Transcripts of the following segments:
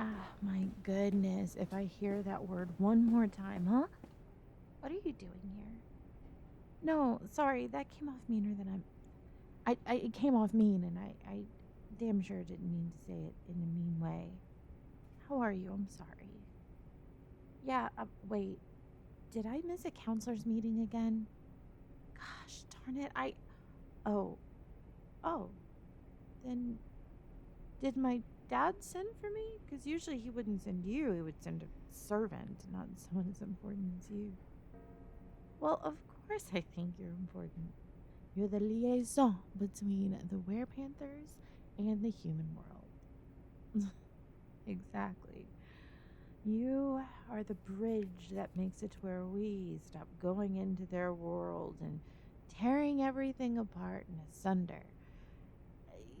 Ah, my goodness. If I hear that word one more time, huh? What are you doing here? No, sorry, that came off meaner than it came off mean, and I damn sure didn't mean to say it in a mean way. How are you? I'm sorry. Yeah, wait. Did I miss a counselor's meeting again? Gosh darn it. Oh. Oh. Then did my dad send for me? Because usually he wouldn't send you. He would send a servant, not someone as important as you. Well, of course I think you're important. You're the liaison between the Werepanthers and the human world. Exactly. You are the bridge that makes it to where we stop going into their world and tearing everything apart and asunder.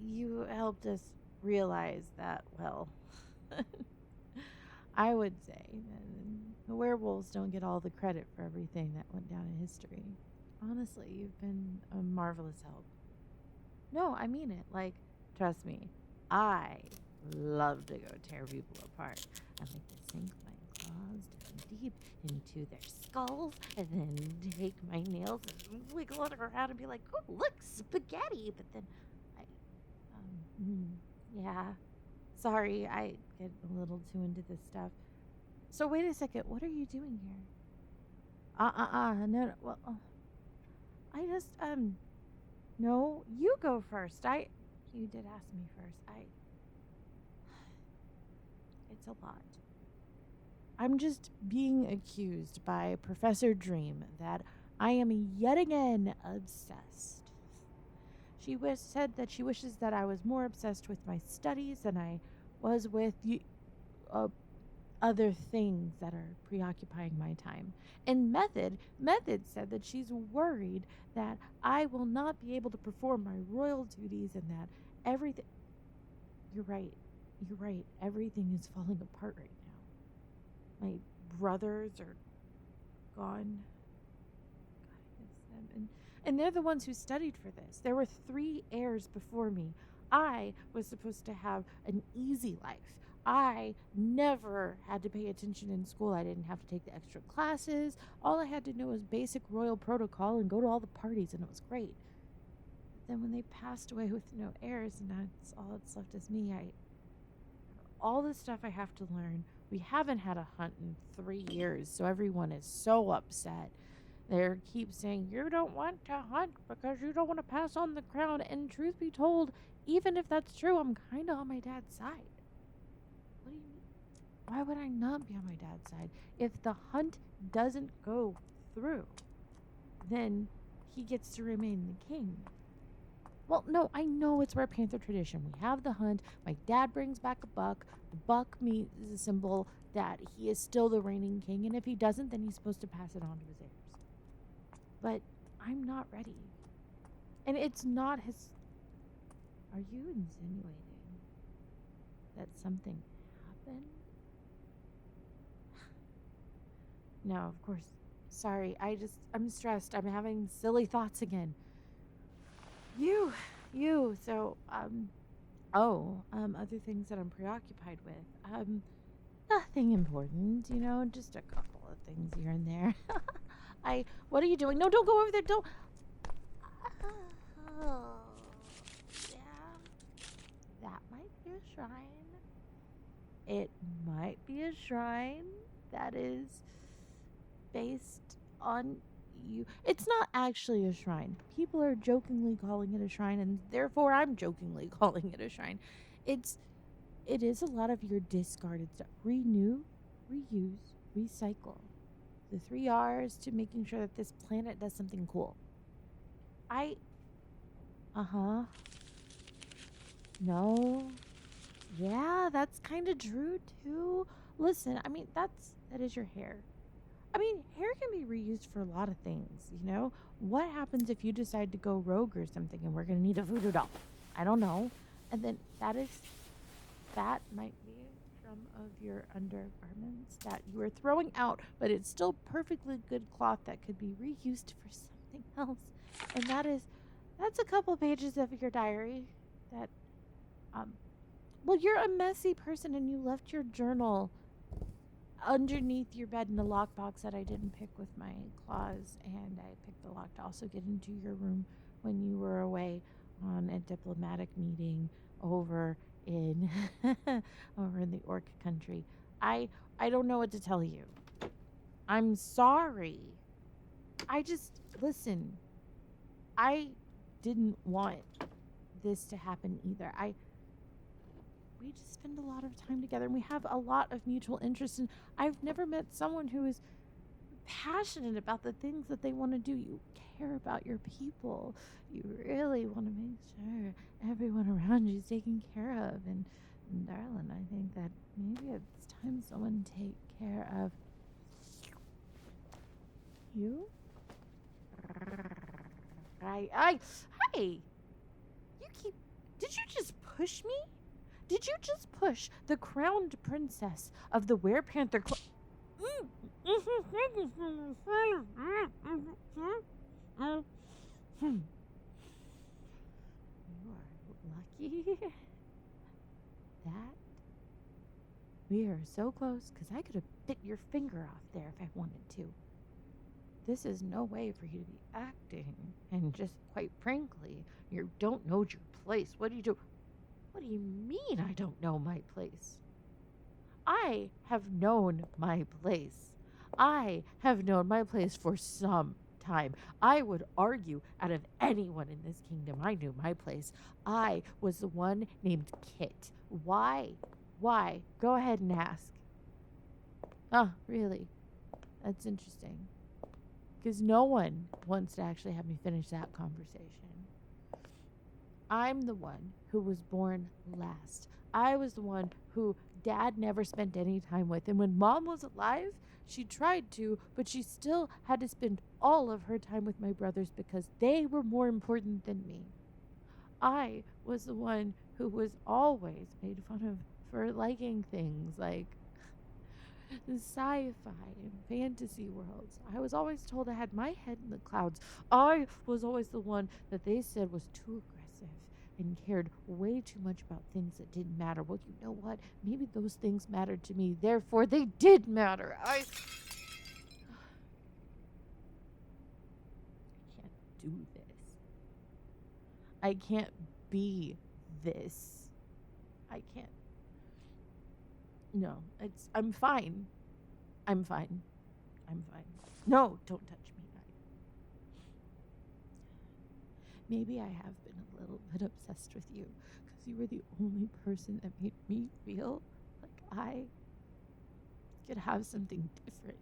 You helped us realize that, well, I would say that the werewolves don't get all the credit for everything that went down in history. Honestly, you've been a marvelous help. No, I mean it. Like, trust me, I love to go tear people apart. I like to sink my claws down deep into their skulls and then take my nails and wiggle it around and be like, oh, look, spaghetti. But then yeah. Sorry, I get a little too into this stuff. So wait a second, what are you doing here? No, well, I just, no, you go first. You did ask me first. It's a lot. I'm just being accused by Professor Dream that I am yet again obsessed. Said that she wishes that I was more obsessed with my studies than I was with uh, other things that are preoccupying my time. And Method said that she's worried that I will not be able to perform my royal duties and that everything. You're right. You're right. Everything is falling apart right now. My brothers are gone. God, I miss them. And they're the ones who studied for this. There were 3 heirs before me. I was supposed to have an easy life. I never had to pay attention in school. I didn't have to take the extra classes. All I had to know was basic royal protocol and go to all the parties, and it was great. But then when they passed away with no heirs, and that's all that's left is me, all the stuff I have to learn. We haven't had a hunt in 3 years, so everyone is so upset. They keep saying, you don't want to hunt because you don't want to pass on the crown. And truth be told, even if that's true, I'm kind of on my dad's side. What do you mean? Why would I not be on my dad's side? If the hunt doesn't go through, then he gets to remain the king. Well, no, I know it's Werepanther tradition. We have the hunt. My dad brings back a buck. The buck meat is a symbol that he is still the reigning king. And if he doesn't, then he's supposed to pass it on to his heirs. But I'm not ready. And it's not his. Are you insinuating that something happened? No, of course. Sorry, I'm stressed. I'm having silly thoughts again. You. So, other things that I'm preoccupied with. Nothing important, just a couple of things here and there. What are you doing? No, don't go over there. Don't. Oh, yeah. That might be a shrine. It might be a shrine that is based on you. It's not actually a shrine. People are jokingly calling it a shrine, and therefore I'm jokingly calling it a shrine. It is a lot of your discarded stuff. Renew, reuse, recycle. The 3 R's to making sure that this planet does something cool. No. Yeah, that's kind of true too. Listen, I mean, that is your hair. I mean, hair can be reused for a lot of things, What happens if you decide to go rogue or something and we're going to need a voodoo doll? I don't know. And then that might be some of your undergarments that you are throwing out, but it's still perfectly good cloth that could be reused for something else. And that's a couple pages of your diary that Well, you're a messy person and you left your journal underneath your bed in the lockbox that I didn't pick with my claws, and I picked the lock to also get into your room when you were away on a diplomatic meeting over in over in the orc country. I don't know what to tell you. I'm sorry. I just listen. I didn't want this to happen either. We just spend a lot of time together and we have a lot of mutual interest, and I've never met someone who is passionate about the things that they want to do. You care about your people. You really want to make sure everyone around you is taken care of. And darling, I think that maybe it's time someone take care of you. Hey, you keep. Did you just push me? Did you just push the crowned princess of the Werepanther You are lucky that we are so close, because I could have bit your finger off there if I wanted to. This is no way for you to be acting, and just quite frankly, you don't know your place. What do you do? What do you mean I don't know my place? I have known my place. I have known my place for some time. I would argue out of anyone in this kingdom, I knew my place. I was the one named Kit. Why? Why? Go ahead and ask. Oh, really? That's interesting. Because no one wants to actually have me finish that conversation. I'm the one who was born last. I was the one who Dad never spent any time with. And when Mom was alive, she tried to, but she still had to spend all of her time with my brothers because they were more important than me. I was the one who was always made fun of for liking things like sci-fi and fantasy worlds. I was always told I had my head in the clouds. I was always the one that they said was too aggressive and cared way too much about things that didn't matter. Well, you know what? Maybe those things mattered to me. Therefore, they did matter. I can't do this. I can't be this. I can't. No, I'm fine. I'm fine. I'm fine. No, don't touch me. Maybe I have been a little bit obsessed with you because you were the only person that made me feel like I could have something different.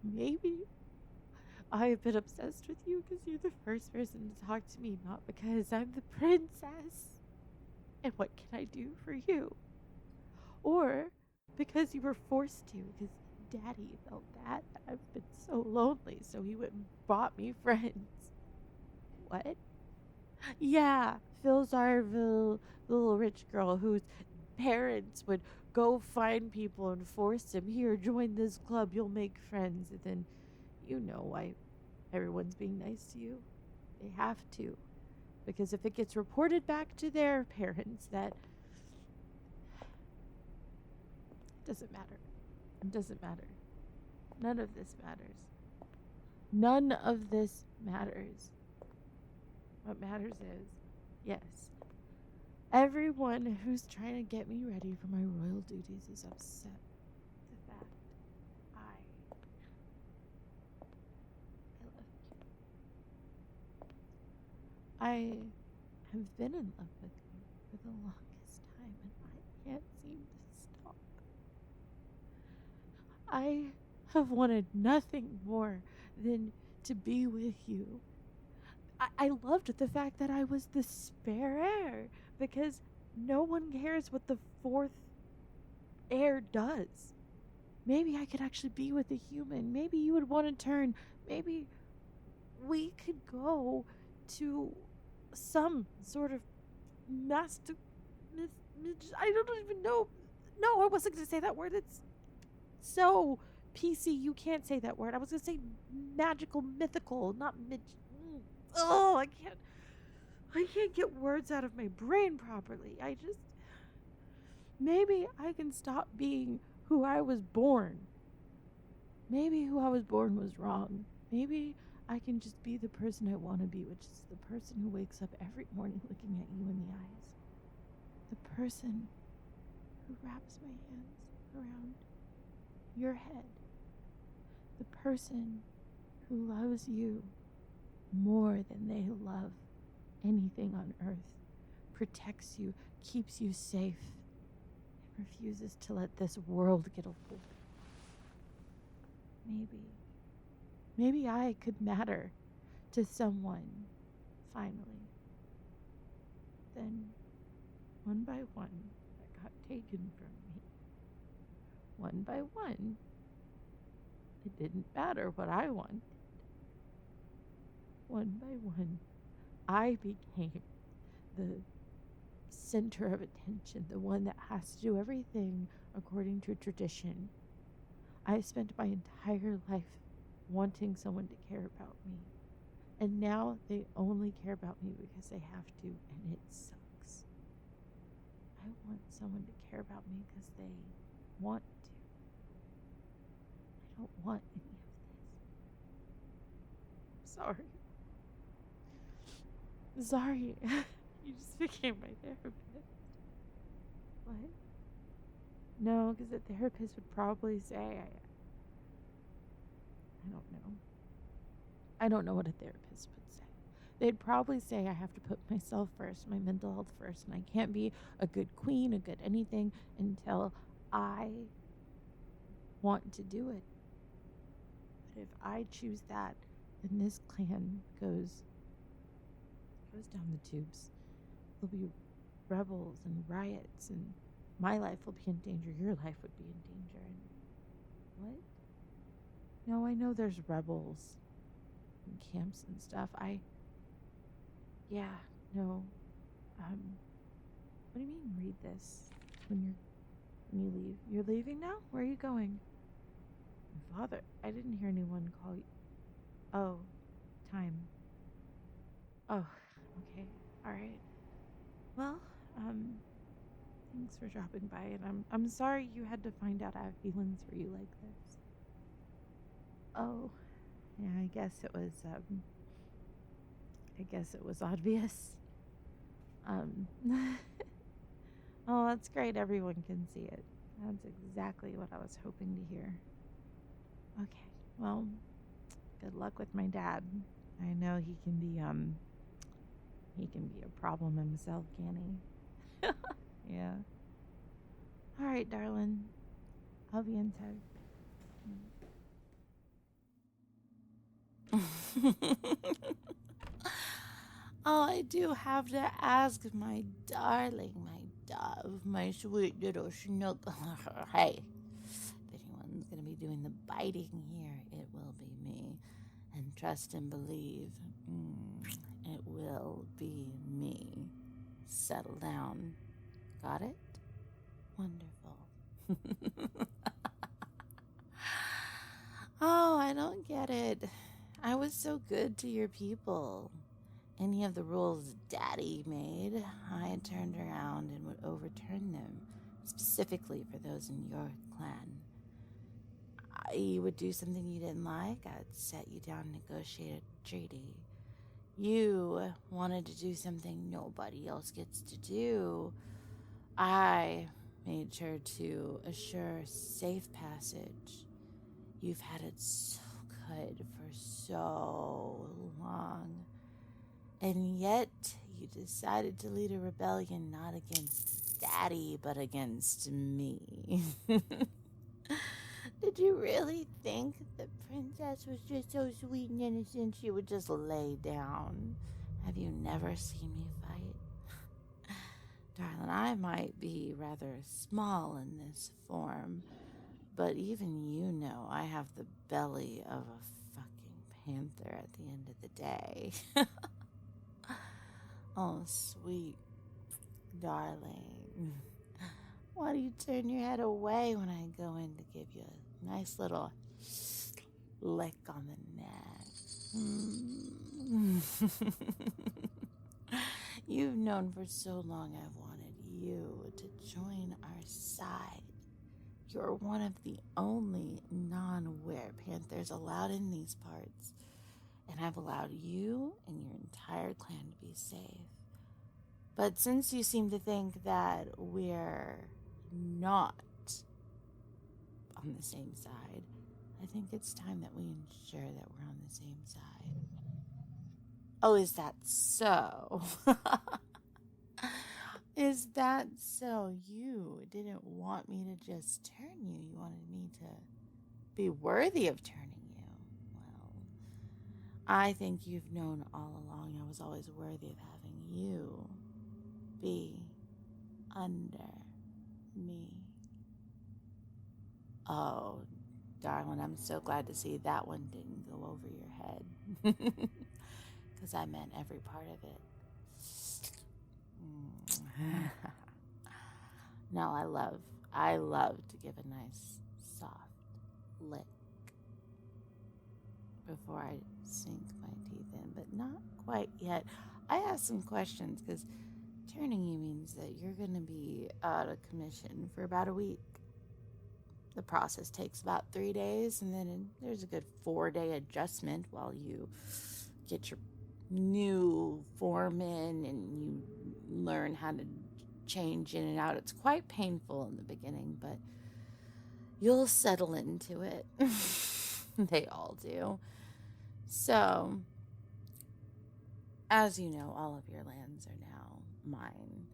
Maybe I have been obsessed with you because you're the first person to talk to me, not because I'm the princess. And what can I do for you? Or because you were forced to, because Daddy felt that I've been so lonely, so he went and bought me friends. What? Yeah, Phil's our little rich girl whose parents would go find people and force him, here, join this club, you'll make friends. And then you know why everyone's being nice to you. They have to. Because if it gets reported back to their parents that it doesn't matter. It doesn't matter. None of this matters. None of this matters. What matters is, yes, everyone who's trying to get me ready for my royal duties is upset with the fact I love you. I have been in love with you for the longest time, and I can't seem to stop. I have wanted nothing more than to be with you. I loved the fact that I was the spare heir, because no one cares what the fourth heir does. Maybe I could actually be with a human. Maybe you would want to turn. Maybe we could go to some sort of master. I don't even know. No, I wasn't going to say that word. It's so PC. You can't say that word. I was going to say magical, mythical, not Oh, I can't get words out of my brain properly. maybe I can stop being who I was born. Maybe who I was born was wrong. Maybe I can just be the person I want to be, which is the person who wakes up every morning looking at you in the eyes. The person who wraps my hands around your head. The person who loves you more than they love anything on earth, protects you, keeps you safe, and refuses to let this world get a hold of you. Maybe I could matter to someone, finally. Then, one by one, that got taken from me. One by one, it didn't matter what I wanted. One by one, I became the center of attention, the one that has to do everything according to tradition. I spent my entire life wanting someone to care about me. And now they only care about me because they have to, and it sucks. I want someone to care about me because they want to. I don't want any of this. Sorry. Sorry. You just became my therapist. What? No, because the therapist would probably say, I don't know. I don't know what a therapist would say. They'd probably say I have to put myself first, my mental health first, and I can't be a good queen, a good anything until I want to do it. But if I choose that, then this clan goes down the tubes. There'll be rebels and riots, and my life will be in danger. Your life would be in danger. And what? No, I know there's rebels and camps and stuff. What do you mean read this when you leave? You're leaving now? Where are you going? Father, I didn't hear anyone call you. Oh, time. Oh, okay. All right. Well, thanks for dropping by, and I'm sorry you had to find out I have feelings for you like this. Oh, yeah, I guess it was obvious. Oh, that's great. Everyone can see it. That's exactly what I was hoping to hear. Okay, well, good luck with my dad. I know he can be a problem himself, can he? Yeah. All right, darling. I'll be in touch. Oh, I do have to ask, my darling, my dove, my sweet little snook. Hey, if anyone's going to be doing the biting here, it will be me. And trust and believe, it will be me. Settle down. Got it? Wonderful. Oh, I don't get it. I was so good to your people. Any of the rules Daddy made, I turned around and would overturn them, specifically for those in your clan. You would do something you didn't like, I'd set you down and negotiate a treaty. You wanted to do something nobody else gets to do. I made sure to assure safe passage. You've had it so good for so long. And yet, you decided to lead a rebellion not against Daddy, but against me. Did you really think the princess was just so sweet and innocent she would just lay down? Have you never seen me fight? Darling, I might be rather small in this form, but even you know I have the belly of a fucking panther at the end of the day. Oh, sweet darling. Why do you turn your head away when I go in to give you a nice little lick on the neck? You've known for so long I've wanted you to join our side. You're one of the only non-werepanthers allowed in these parts, and I've allowed you and your entire clan to be safe. But since you seem to think that we're not on the same side, I think it's time that we ensure that we're on the same side. Oh, is that so? Is that so? You didn't want me to just turn you. You wanted me to be worthy of turning you. Well, I think you've known all along I was always worthy of having you be under me. Oh, darling, I'm so glad to see that one didn't go over your head. Because I meant every part of it. No, I love to give a nice soft lick before I sink my teeth in, but not quite yet. I have some questions because turning you means that you're going to be out of commission for about a week. The process takes about 3 days, and then there's a good 4-day adjustment while you get your new foreman and you learn how to change in and out. It's quite painful in the beginning, but you'll settle into it. They all do. So, as you know, all of your lands are now mine.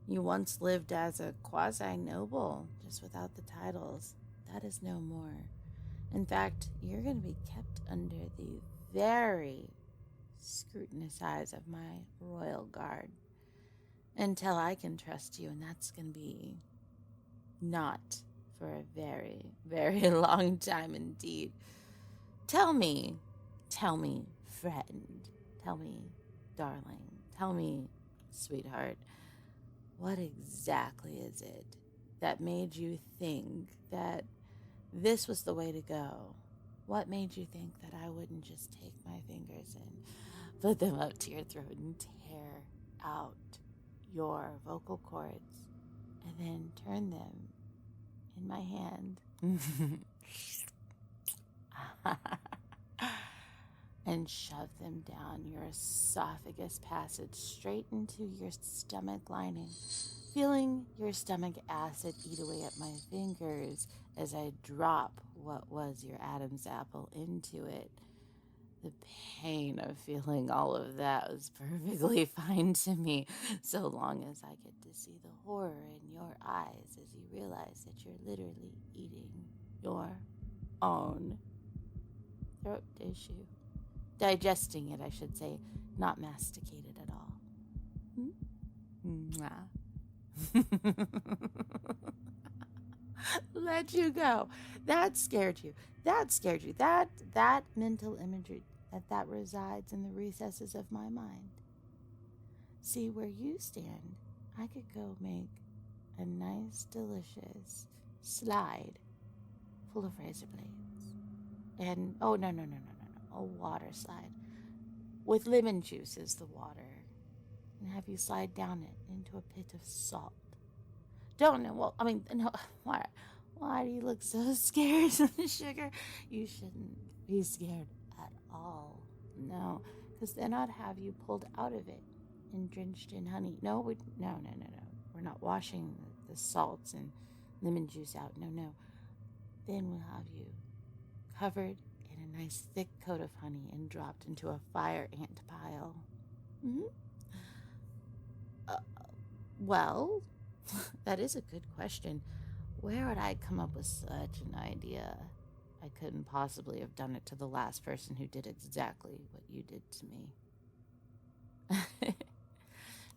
You once lived as a quasi-noble, just without the titles. That is no more. In fact, you're going to be kept under the very scrutinous eyes of my royal guard until I can trust you, and that's going to be not for a very, very long time indeed. Tell me, friend, tell me, darling, tell me, sweetheart, what exactly is it that made you think that this was the way to go? What made you think that I wouldn't just take my fingers and put them up to your throat and tear out your vocal cords and then turn them in my hand and shove them down your esophagus passage straight into your stomach lining, feeling your stomach acid eat away at my fingers as I drop what was your Adam's apple into it. The pain of feeling all of that was perfectly fine to me, so long as I get to see the horror in your eyes as you realize that you're literally eating your own throat tissue. Digesting it, I should say, not masticated at all. Let you go. That scared you. That mental imagery that resides in the recesses of my mind. See, where you stand, I could go make a nice, delicious slide full of razor blades. And, oh, no, a water slide with lemon juice as the water, and have you slide down it into a pit of salt. Don't know. Well, I mean, no. Why do you look so scared, sugar? You shouldn't be scared at all. No, because then I'd have you pulled out of it and drenched in honey. No. We're not washing the salts and lemon juice out. No. Then we'll have you covered in a nice thick coat of honey and dropped into a fire ant pile. Well, that is a good question. Where would I come up with such an idea? I couldn't possibly have done it to the last person who did exactly what you did to me.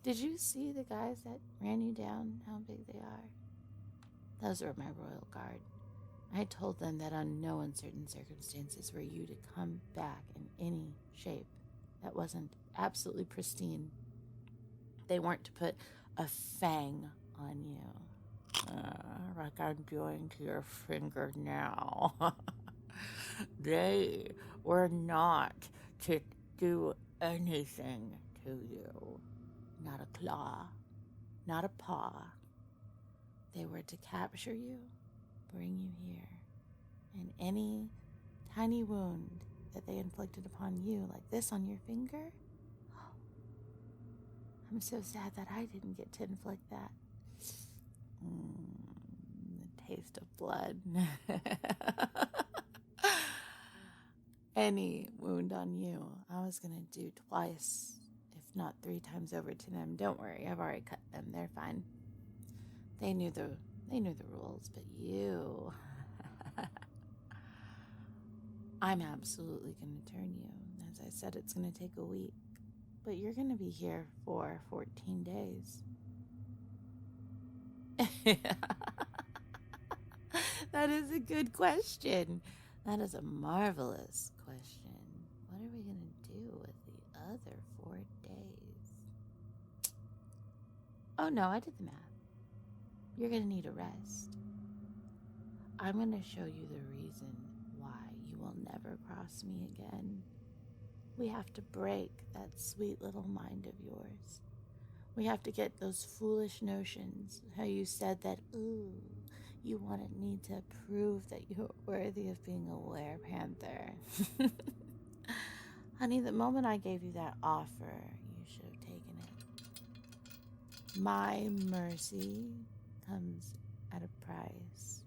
Did you see the guys that ran you down, how big they are? Those were my royal guard. I told them that on no uncertain circumstances were you to come back in any shape that wasn't absolutely pristine. They weren't to put a fang on you. Like I'm doing to your finger now. They were not to do anything to you. Not a claw, not a paw. They were to capture you, bring you here, and any tiny wound that they inflicted upon you, like this on your finger, I'm so sad that I didn't get to inflict that. The taste of blood. Any wound on you, I was going to do twice, if not 3 times over to them. Don't worry, I've already cut them. They're fine. They knew the rules, but you... I'm absolutely going to turn you. As I said, it's going to take a week. But you're going to be here for 14 days. That is a good question. That is a marvelous question. What are we going to do with the other 4 days? Oh no, I did the math. You're going to need a rest. I'm going to show you the reason why you will never cross me again. We have to break that sweet little mind of yours. We have to get those foolish notions. How you said that, you wanted me to prove that you're worthy of being a werepanther. Honey, the moment I gave you that offer, you should have taken it. My mercy comes at a price.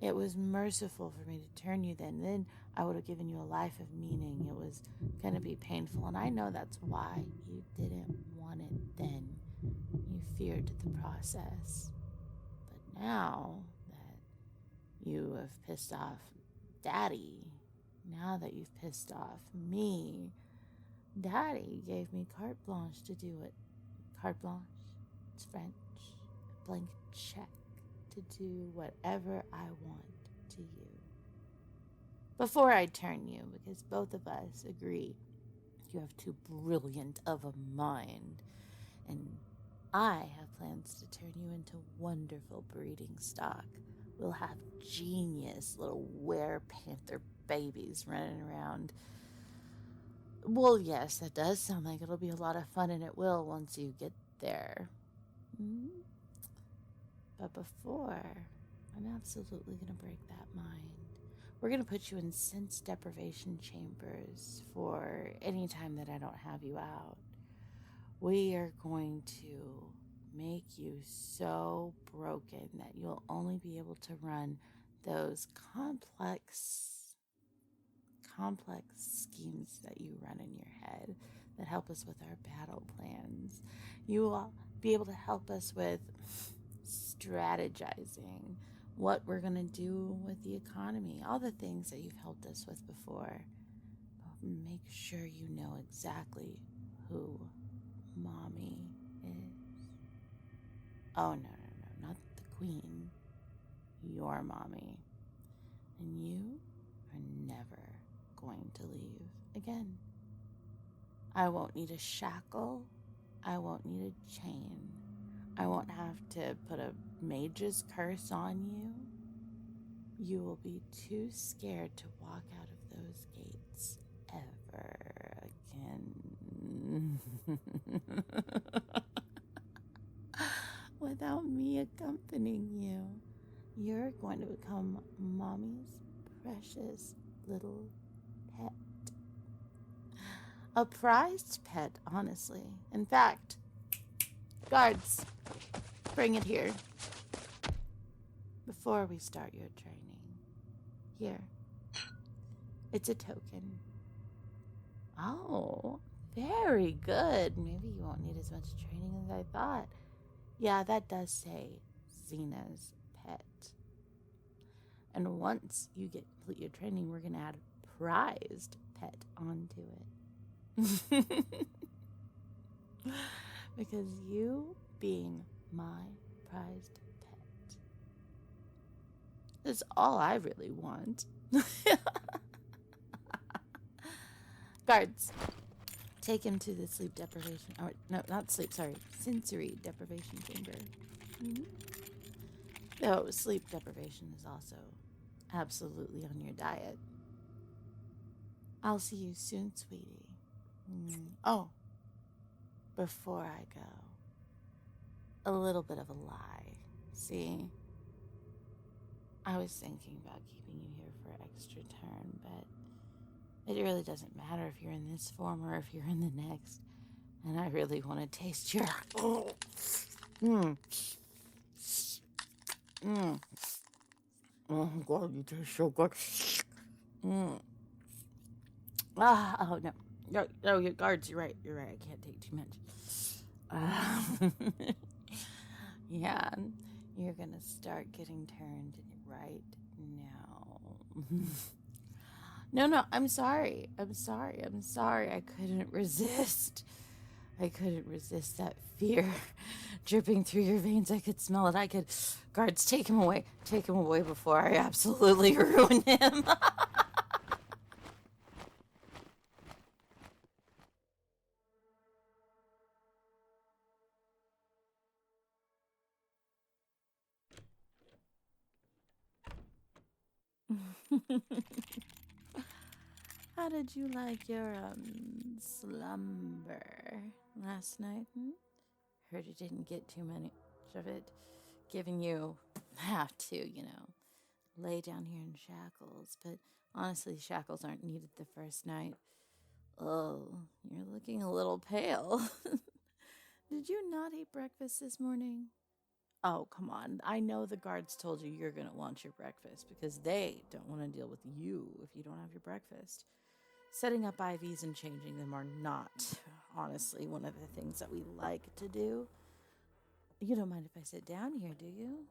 It was merciful for me to turn you then. Then I would have given you a life of meaning. It was going to be painful, and I know that's why you didn't want it then. You feared the process. But now that you have pissed off Daddy, now that you've pissed off me, Daddy gave me carte blanche to do it. Carte blanche, it's French. A blank check to do whatever I want to you. Before I turn you, because both of us agree you have too brilliant of a mind, and I have plans to turn you into wonderful breeding stock. We'll have genius little werepanther babies running around. Well, yes, that does sound like it'll be a lot of fun, and it will once you get there. But before, I'm absolutely going to break that mind. We're going to put you in sense deprivation chambers for any time that I don't have you out. We are going to make you so broken that you'll only be able to run those complex schemes that you run in your head that help us with our battle plans. You will be able to help us with strategizing what we're going to do with the economy, all the things that you've helped us with before. But make sure you know exactly who Mommy is. Oh, no, not the queen. Your mommy. And you are never going to leave again. I won't need a shackle. I won't need a chain. I won't have to put a mage's curse on you. You will be too scared to walk out of those gates ever again. Without me accompanying you, you're going to become Mommy's precious little pet. A prized pet, honestly. In fact, guards, bring it here. Before we start your training. Here. It's a token. Oh, very good. Maybe you won't need as much training as I thought. Yeah, that does say Xena's pet. And once you complete your training, we're going to add prized pet onto it. Because you being my prized pet is all I really want. Guards, take him to the sleep deprivation, or no, not sleep, sorry, sensory deprivation chamber. Oh, sleep deprivation is also absolutely on your diet. I'll see you soon, sweetie. Oh, before I go, a little bit of a lie. See, I was thinking about keeping you here for extra turn, but it really doesn't matter if you're in this form or if you're in the next. And I really want to taste your... Oh, God, you taste so good. Oh, no. No, your guards, you're right. You're right. I can't take too much. Yeah, you're gonna start getting turned right now. No, I'm sorry. I'm sorry. I couldn't resist. I couldn't resist that fear dripping through your veins. I could smell it. Guards, take him away. Take him away before I absolutely ruin him. How did you like your slumber last night? Heard you didn't get too much of it, given you have to, lay down here in shackles. But honestly, shackles aren't needed the first night. Oh, you're looking a little pale. Did you not eat breakfast this morning? Oh, come on. I know the guards told you you're going to want your breakfast because they don't want to deal with you if you don't have your breakfast. Setting up IVs and changing them are not, honestly, one of the things that we like to do. You don't mind if I sit down here, do you?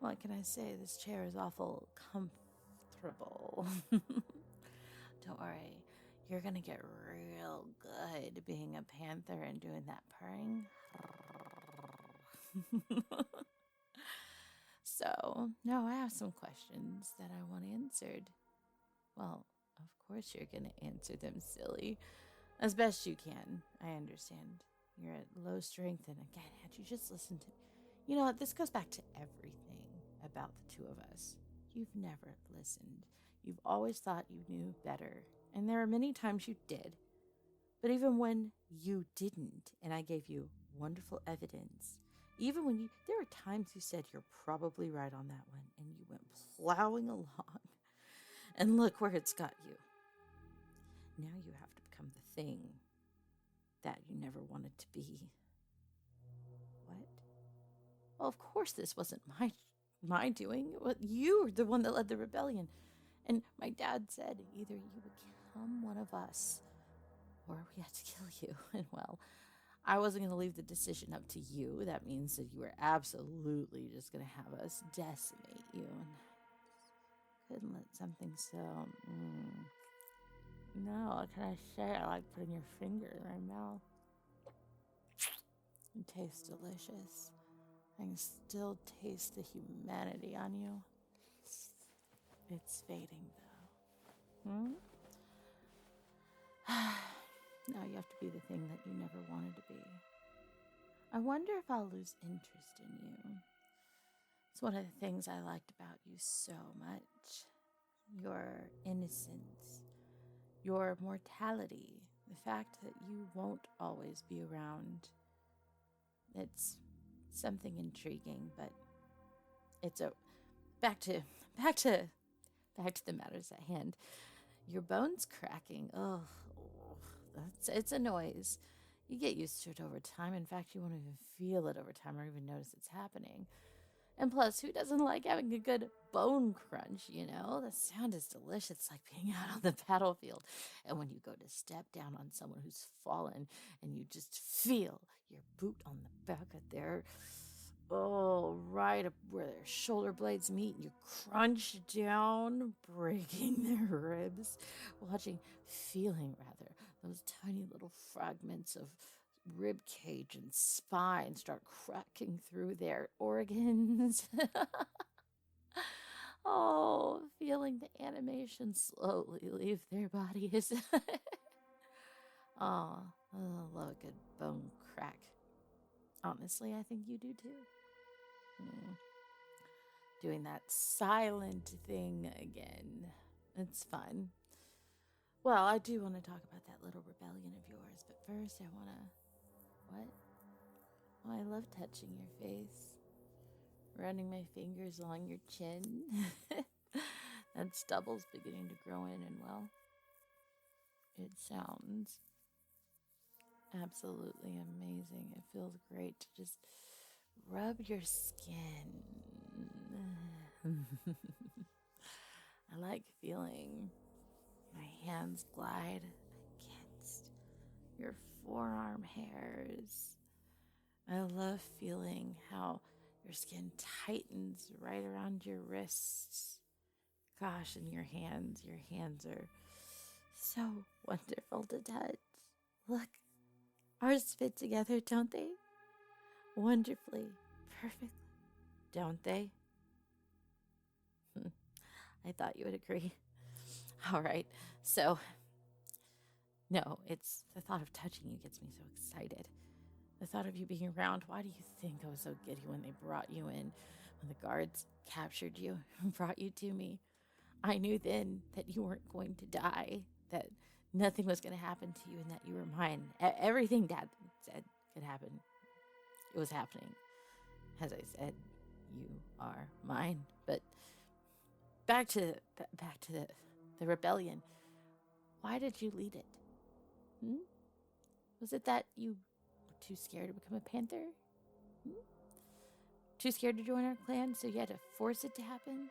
What can I say? This chair is awful comfortable. Don't worry. You're going to get real good being a panther and doing that purring. So, now I have some questions that I want answered. Well, of course you're going to answer them, silly. As best you can. I understand. You're at low strength, and again, had you just listened to me. You know what? This goes back to everything about the two of us. You've never listened. You've always thought you knew better. And there are many times you did. But even when you didn't, and I gave you wonderful evidence, even when there were times you said you're probably right on that one, and you went plowing along. And look where it's got you. Now you have to become the thing that you never wanted to be. What? Well, of course this wasn't my doing. You were the one that led the rebellion. And my dad said either you become one of us or we had to kill you. And well, I wasn't going to leave the decision up to you. That means that you were absolutely just going to have us decimate you. And I couldn't let something so... No, what can I say? I like putting your finger in my mouth. It tastes delicious. I can still taste the humanity on you. It's fading, though. Now you have to be the thing that you never wanted to be. I wonder if I'll lose interest in you. It's one of the things I liked about you so much. Your innocence, your mortality, the fact that you won't always be around. It's something intriguing, but it's back to the matters at hand. Your bones cracking. Oh, it's a noise. You get used to it over time. In fact, you won't even feel it over time or even notice it's happening. And plus, who doesn't like having a good bone crunch, The sound is delicious. It's like being out on the battlefield. And when you go to step down on someone who's fallen and you just feel your boot on the back of their... right up where their shoulder blades meet, and you crunch down, breaking their ribs, feeling those tiny little fragments of rib cage and spine start cracking through their organs. Oh, feeling the animation slowly leave their bodies. Oh, I love a good bone crack. Honestly, I think you do too. Doing that silent thing again. It's fun. Well, I do want to talk about that little rebellion of yours, but first I want to... Oh, I love touching your face, running my fingers along your chin. That stubble's beginning to grow in, and well, it sounds absolutely amazing. It feels great to just rub your skin. I like feeling my hands glide against your forearm hairs. I love feeling how your skin tightens right around your wrists. Gosh, and your hands are so wonderful to touch. Look, ours fit together, don't they? Wonderfully, perfectly, don't they? I thought you would agree. All right, so, no, it's the thought of touching you gets me so excited. The thought of you being around. Why do you think I was so giddy when they brought you in, when the guards captured you and brought you to me? I knew then that you weren't going to die, that nothing was going to happen to you, and that you were mine. Everything Dad said could happen. It was happening. As I said, you are mine. But back to the rebellion. Why did you lead it? Was it that you were too scared to become a panther? Too scared to join our clan, so you had to force it to happen?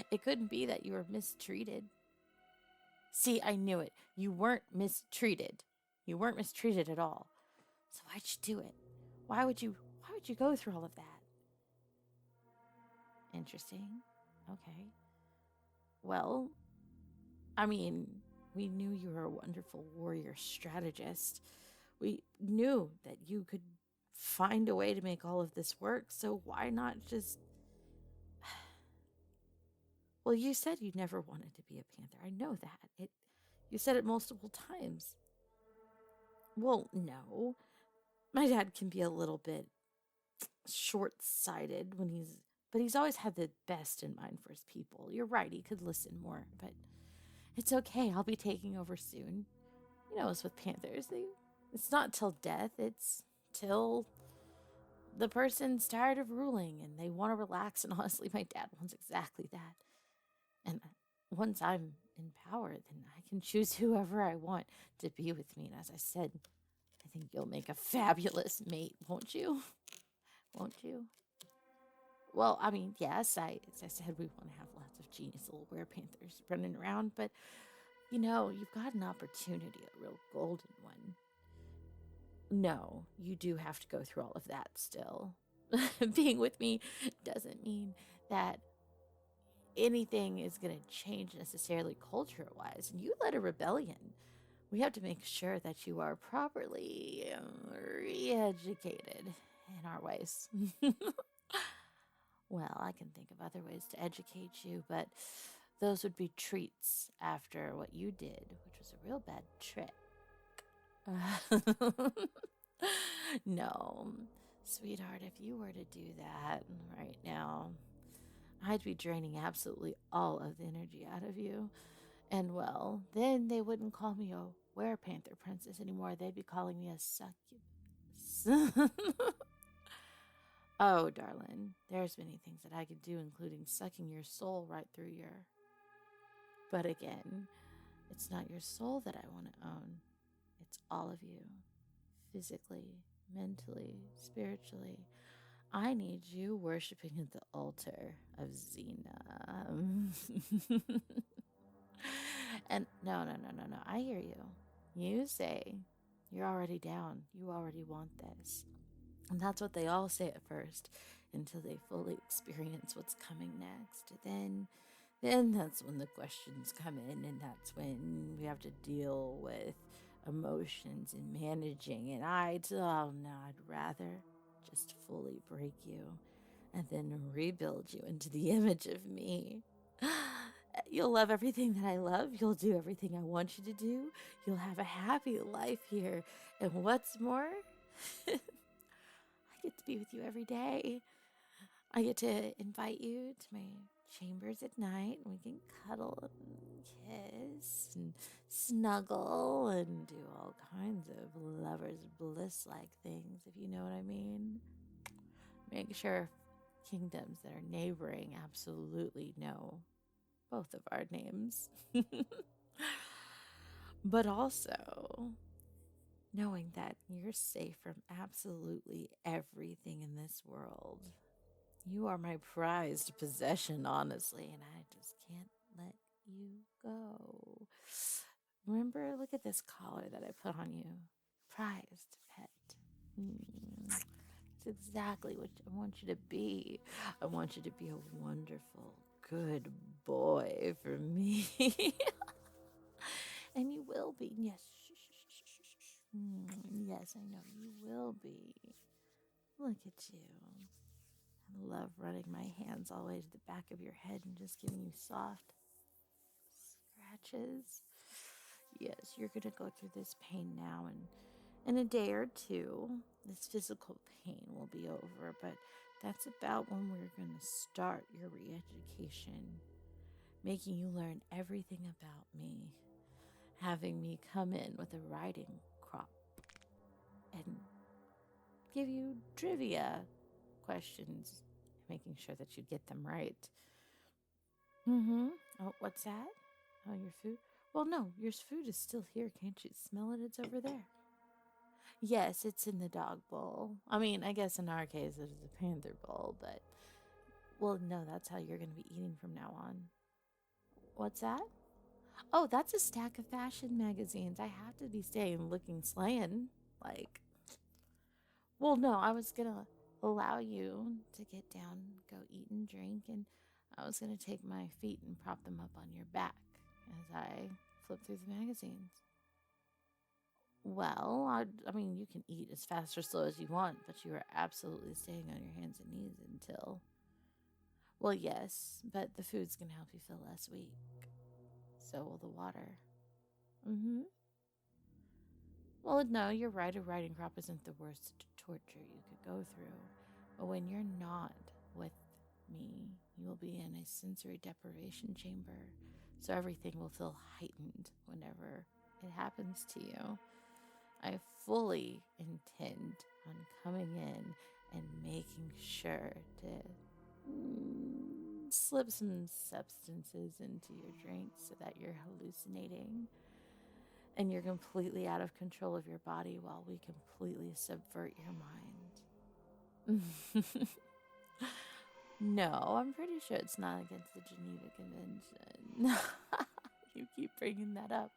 It couldn't be that you were mistreated. See, I knew it. You weren't mistreated. You weren't mistreated at all. So why'd you do it? Why would you go through all of that? Interesting. Okay. Well, I mean, we knew you were a wonderful warrior strategist. We knew that you could find a way to make all of this work, so why not just... Well, you said you never wanted to be a panther. I know that. You said it multiple times. Well, no. My dad can be a little bit short-sighted but he's always had the best in mind for his people. You're right, he could listen more, but it's okay. I'll be taking over soon. You know, as with panthers, it's not till death, it's till the person's tired of ruling and they want to relax. And honestly, my dad wants exactly that. And once I'm in power, then I can choose whoever I want to be with me. And as I said, I think you'll make a fabulous mate, won't you? Won't you? Well, I mean, yes, as I said, we want to have lots of genius little werepanthers running around, but, you know, you've got an opportunity, a real golden one. No, you do have to go through all of that still. Being with me doesn't mean that anything is going to change necessarily culture-wise, and you led a rebellion. We have to make sure that you are properly re-educated in our ways. Well, I can think of other ways to educate you, but those would be treats after what you did, which was a real bad trick. No, sweetheart, if you were to do that right now, I'd be draining absolutely all of the energy out of you. And well, then they wouldn't call me a werepanther princess anymore. They'd be calling me a succubus. Oh, darling, there's many things that I could do, including sucking your soul right through your... But again, it's not your soul that I want to own. It's all of you. Physically, mentally, spiritually. I need you worshiping at the altar of Xena. And no. I hear you. You say you're already down. You already want this. And that's what they all say at first, until they fully experience what's coming next. Then that's when the questions come in, and that's when we have to deal with emotions and managing. And I'd rather just fully break you and then rebuild you into the image of me. You'll love everything that I love. You'll do everything I want you to do. You'll have a happy life here. And what's more, I get to be with you every day. I get to invite you to my chambers at night. We can cuddle and kiss and snuggle and do all kinds of lover's bliss like things, if you know what I mean. Make sure kingdoms that are neighboring absolutely know both of our names. But also knowing that you're safe from absolutely everything in this world. You are my prized possession, honestly, and I just can't let you go. Remember, look at this collar that I put on you. Prized pet. It's exactly what I want you to be. I want you to be a wonderful, good boy for me. And you will be. Yes. Yes, I know you will be. Look at you. I love running my hands all the way to the back of your head and just giving you soft scratches. Yes, you're going to go through this pain now, and in a day or two, this physical pain will be over, but that's about when we're going to start your re-education, making you learn everything about me, having me come in with a writing crop and give you trivia questions, making sure that you get them right. Oh, what's that? Oh, your food? Well, no, your food is still here. Can't you smell it? It's over there. Yes, it's in the dog bowl. I mean, I guess in our case, it is a panther bowl, but well, no, that's how you're going to be eating from now on. What's that? Oh, that's a stack of fashion magazines. I have to be staying looking slaying. Like, well, no, I was going to allow you to get down, go eat and drink, and I was going to take my feet and prop them up on your back as I flip through the magazines. Well, I mean, you can eat as fast or slow as you want, but you are absolutely staying on your hands and knees until. Well, yes, but the food's going to help you feel less weak. So will the water. Well, no, you're right. A riding crop isn't the worst torture you could go through. But when you're not with me, you will be in a sensory deprivation chamber. So everything will feel heightened whenever it happens to you. I fully intend on coming in and making sure to slip some substances into your drink so that you're hallucinating and you're completely out of control of your body while we completely subvert your mind. No, I'm pretty sure it's not against the Geneva Convention. You keep bringing that up.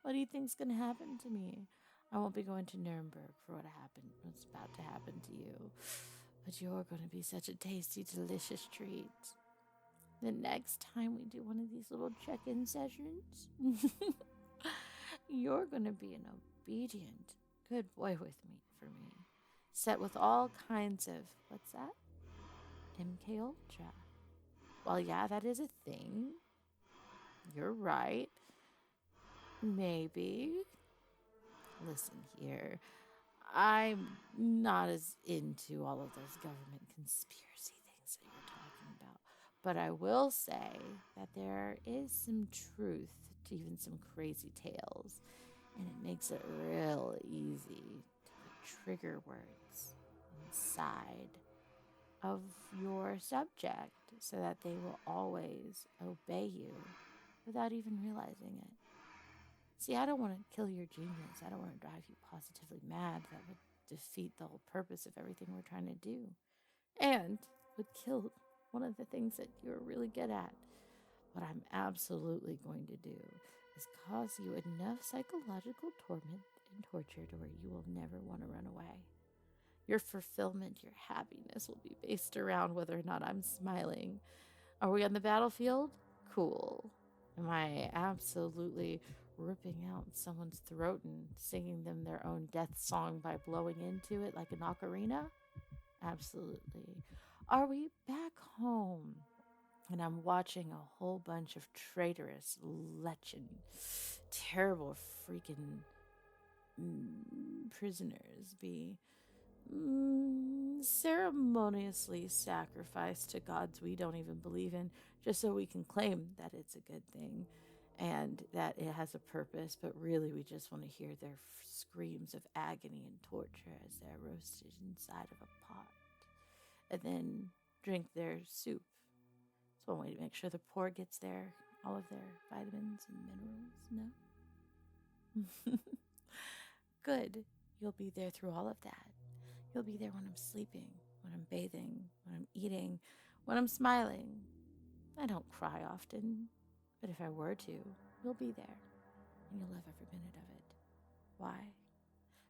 What do you think's going to happen to me? I won't be going to Nuremberg for what's about to happen to you. But you're going to be such a tasty, delicious treat. The next time we do one of these little check-in sessions, you're going to be an obedient, good boy with me, for me. Set with all kinds of, what's that? MK Ultra. Well, yeah, that is a thing. You're right. Maybe. Listen here. I'm not as into all of those government conspiracy things that you're talking about. But I will say that there is some truth to even some crazy tales. And it makes it real easy to put trigger words inside of your subject so that they will always obey you without even realizing it. See, I don't want to kill your genius. I don't want to drive you positively mad. That would defeat the whole purpose of everything we're trying to do. And would kill one of the things that you're really good at. What I'm absolutely going to do is cause you enough psychological torment and torture to where you will never want to run away. Your fulfillment, your happiness will be based around whether or not I'm smiling. Are we on the battlefield? Cool. Am I absolutely ripping out someone's throat and singing them their own death song by blowing into it like an ocarina? Absolutely. Are we back home? And I'm watching a whole bunch of traitorous, lechen, terrible freaking prisoners be ceremoniously sacrificed to gods we don't even believe in, just so we can claim that it's a good thing and that it has a purpose, but really we just want to hear their screams of agony and torture as they're roasted inside of a pot, and then drink their soup. It's one way to make sure the poor gets all of their vitamins and minerals, no? Good. You'll be there through all of that. You'll be there when I'm sleeping, when I'm bathing, when I'm eating, when I'm smiling. I don't cry often, but if I were to, you'll be there, and you'll love every minute of it. Why?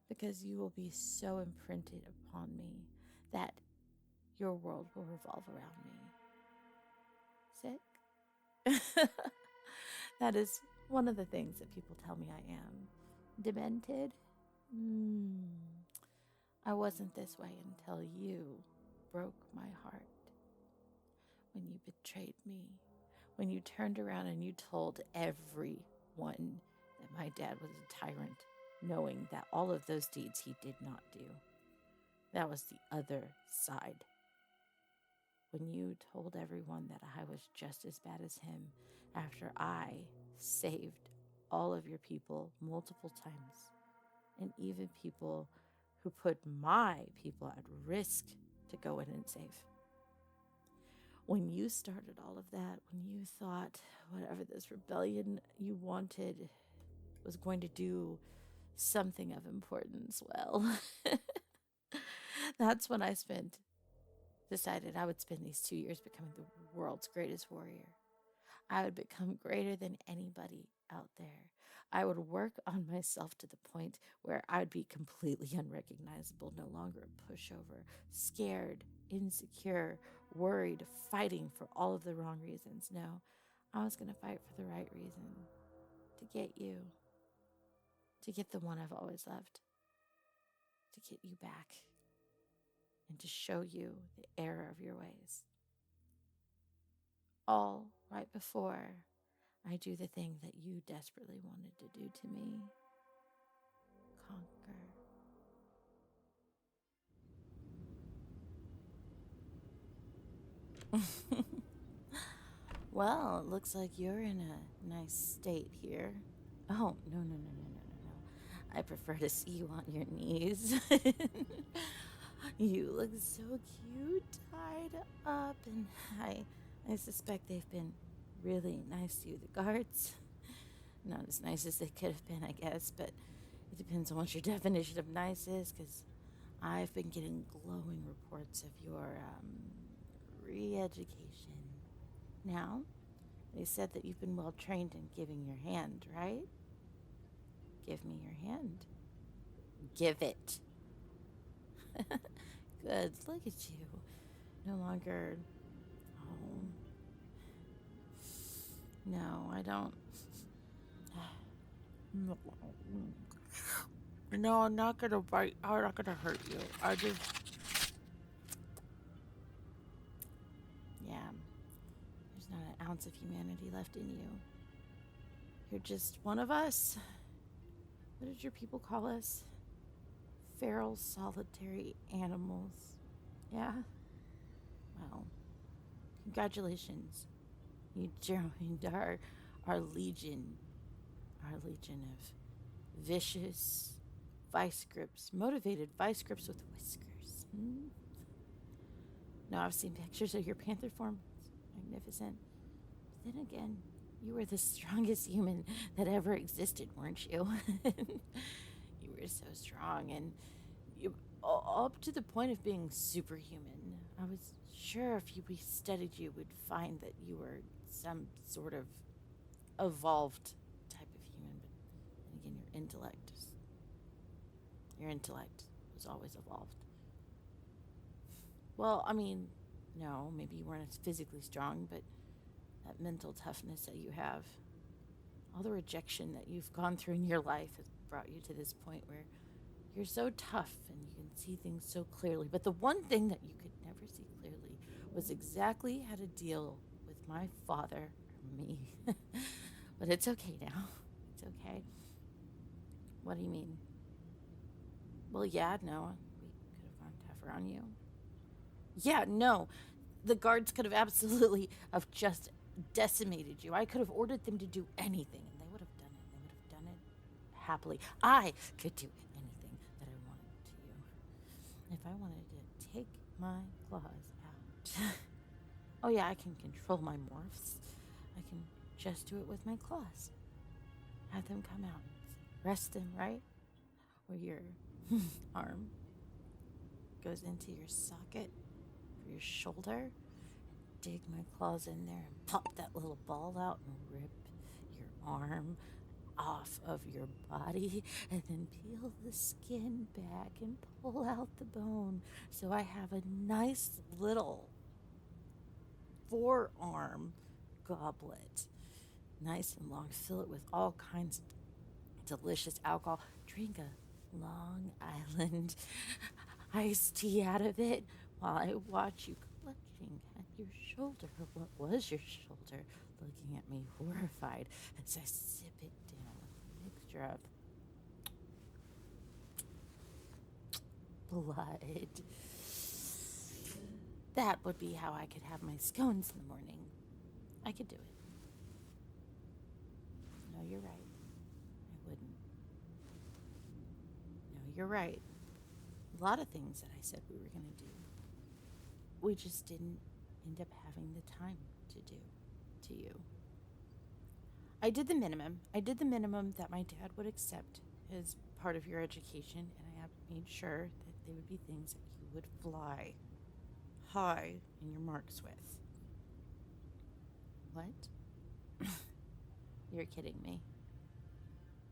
Because you will be so imprinted upon me that your world will revolve around me. Sick? That is one of the things that people tell me I am. Demented? I wasn't this way until you broke my heart. When you betrayed me. When you turned around and you told everyone that my dad was a tyrant, knowing that all of those deeds he did not do. That was the other side. When you told everyone that I was just as bad as him after I saved all of your people multiple times, and even people who put my people at risk to go in and save. When you started all of that, when you thought whatever this rebellion you wanted was going to do something of importance, well, that's when decided I would spend these 2 years becoming the world's greatest warrior. I would become greater than anybody out there. I would work on myself to the point where I'd be completely unrecognizable, no longer a pushover, scared, insecure, worried, fighting for all of the wrong reasons. No, I was going to fight for the right reason, to get you, to get the one I've always loved, to get you back, and to show you the error of your ways. All right before I do the thing that you desperately wanted to do to me. Conquer. Well, it looks like you're in a nice state here. Oh, no. I prefer to see you on your knees. You look so cute, tied up, and I suspect they've been really nice to you, the guards. Not as nice as they could have been, I guess, but it depends on what your definition of nice is, because I've been getting glowing reports of your re-education. Now, they said that you've been well trained in giving your hand, right? Give me your hand. Give it. Good, look at you. No longer... Oh. No, I don't... No, I'm not gonna bite. I'm not gonna hurt you. I just... Yeah. There's not an ounce of humanity left in you. You're just one of us. What did your people call us? Feral, solitary animals. Yeah? Well, congratulations. You joined our legion. Our legion of vicious vice grips. Motivated vice grips with whiskers. No, I've seen pictures of your panther form. It's magnificent. But then again, you were the strongest human that ever existed, weren't you? You were so strong, and you up to the point of being superhuman. I was sure if we studied you, we'd find that you were some sort of evolved type of human. But then again, your intellect was always evolved. Well, I mean, no, maybe you weren't as physically strong, but that mental toughness that you have, all the rejection that you've gone through in your life has brought you to this point where you're so tough and you can see things so clearly. But the one thing that you could never see clearly was exactly how to deal with my father or me. But it's okay now. It's okay. What do you mean? Well, yeah, no, we could have cover on you. Yeah, no. The guards could have absolutely have just decimated you. I could have ordered them to do anything, and they would have done it. They would have done it happily. I could do anything that I wanted to you. If I wanted to take my claws out. Oh yeah, I can control my morphs. I can just do it with my claws. Have them come out. Rest them right where your arm goes into your socket for your shoulder. Dig my claws in there and pop that little ball out and rip your arm off of your body, and then peel the skin back and pull out the bone. So I have a nice little forearm goblet. Nice and long. Fill it with all kinds of delicious alcohol. Drink a Long Island iced tea out of it while I watch you clutching at your shoulder. What was your shoulder? Looking at me horrified as I sip it down with a mixture of blood. That would be how I could have my scones in the morning. I could do it. No, you're right. I wouldn't. No, you're right. A lot of things that I said we were going to do, we just didn't end up having the time to do to you. I did the minimum. I did the minimum that my dad would accept as part of your education, and I have made sure that they would be things that you would fly high in your marks with. What? You're kidding me.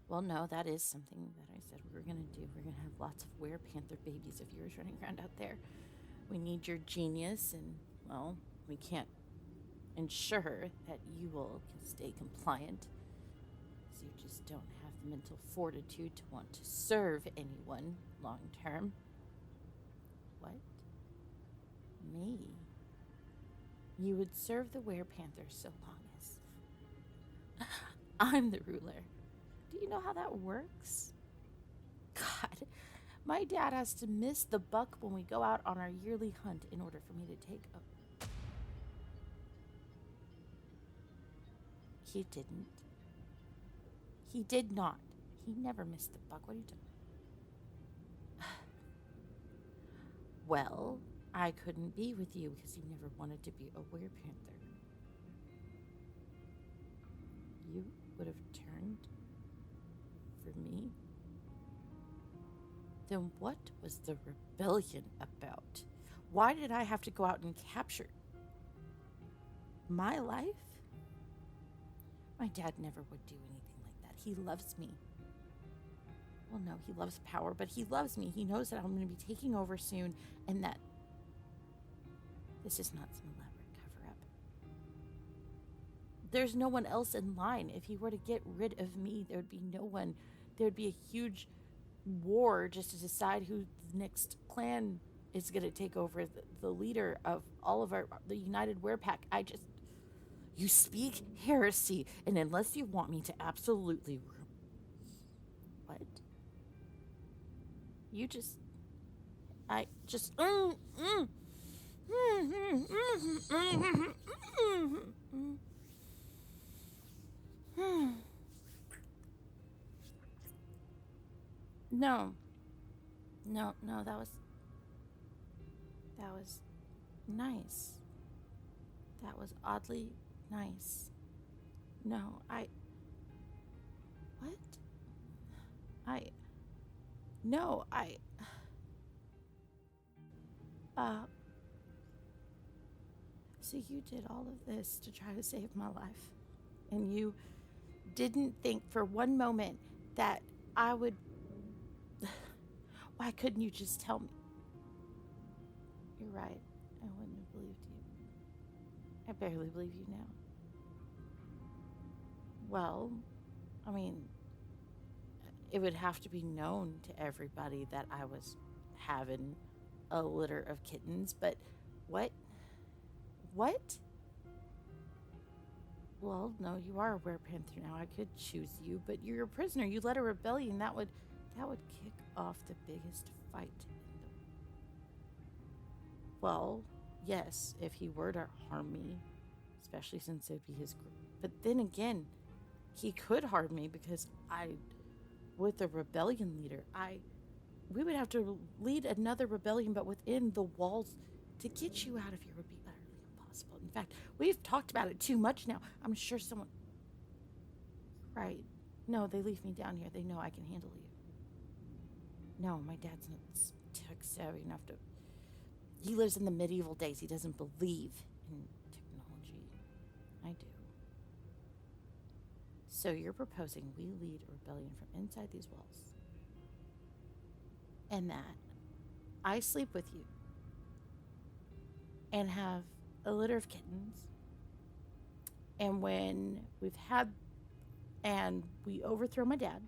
Well, no, that is something that I said we were going to do. We're going to have lots of werepanther babies of yours running around out there. We need your genius, and, well, we can't ensure that you will stay compliant, so you just don't have the mental fortitude to want to serve anyone long term. What? Me? You would serve the werepanthers so long as I'm the ruler. Do you know how that works? God, my dad has to miss the buck when we go out on our yearly hunt in order for me to take a... He didn't. He did not. He never missed the buck. What are you doing? Well, I couldn't be with you because you never wanted to be a werepanther. You would have turned for me? Then what was the rebellion about? Why did I have to go out and capture my life? My dad never would do anything like that. He loves me. Well, no, he loves power, but he loves me. He knows that I'm going to be taking over soon, and that this is not some elaborate cover-up. There's no one else in line. If he were to get rid of me, there would be no one. There would be a huge war just to decide who the next clan is going to take over, the leader of all of the United Werepack. You speak heresy, and unless you want me to absolutely... What? You just... I just... No. No, that was nice. That was oddly nice. No, so you did all of this to try to save my life, and you didn't think for one moment that I would... Why couldn't you just tell me? You're right. I wouldn't have believed you. I barely believe you now. Well, I mean, it would have to be known to everybody that I was having a litter of kittens, but what? What? Well, no, you are a werepanther now. I could choose you, but you're a prisoner. You led a rebellion. That would kick off the biggest fight Well, yes, if he were to harm me, especially since it'd be his group. But then again, he could harm me because with the rebellion leader, we would have to lead another rebellion, but within the walls. To get you out of here would be utterly impossible. In fact, we've talked about it too much now. I'm sure someone. Right. No, they leave me down here. They know I can handle you. No, my dad's not tech savvy enough to. He lives in the medieval days. He doesn't believe in technology. I do. So you're proposing we lead a rebellion from inside these walls. And that I sleep with you and have a litter of kittens. And when we overthrow my dad,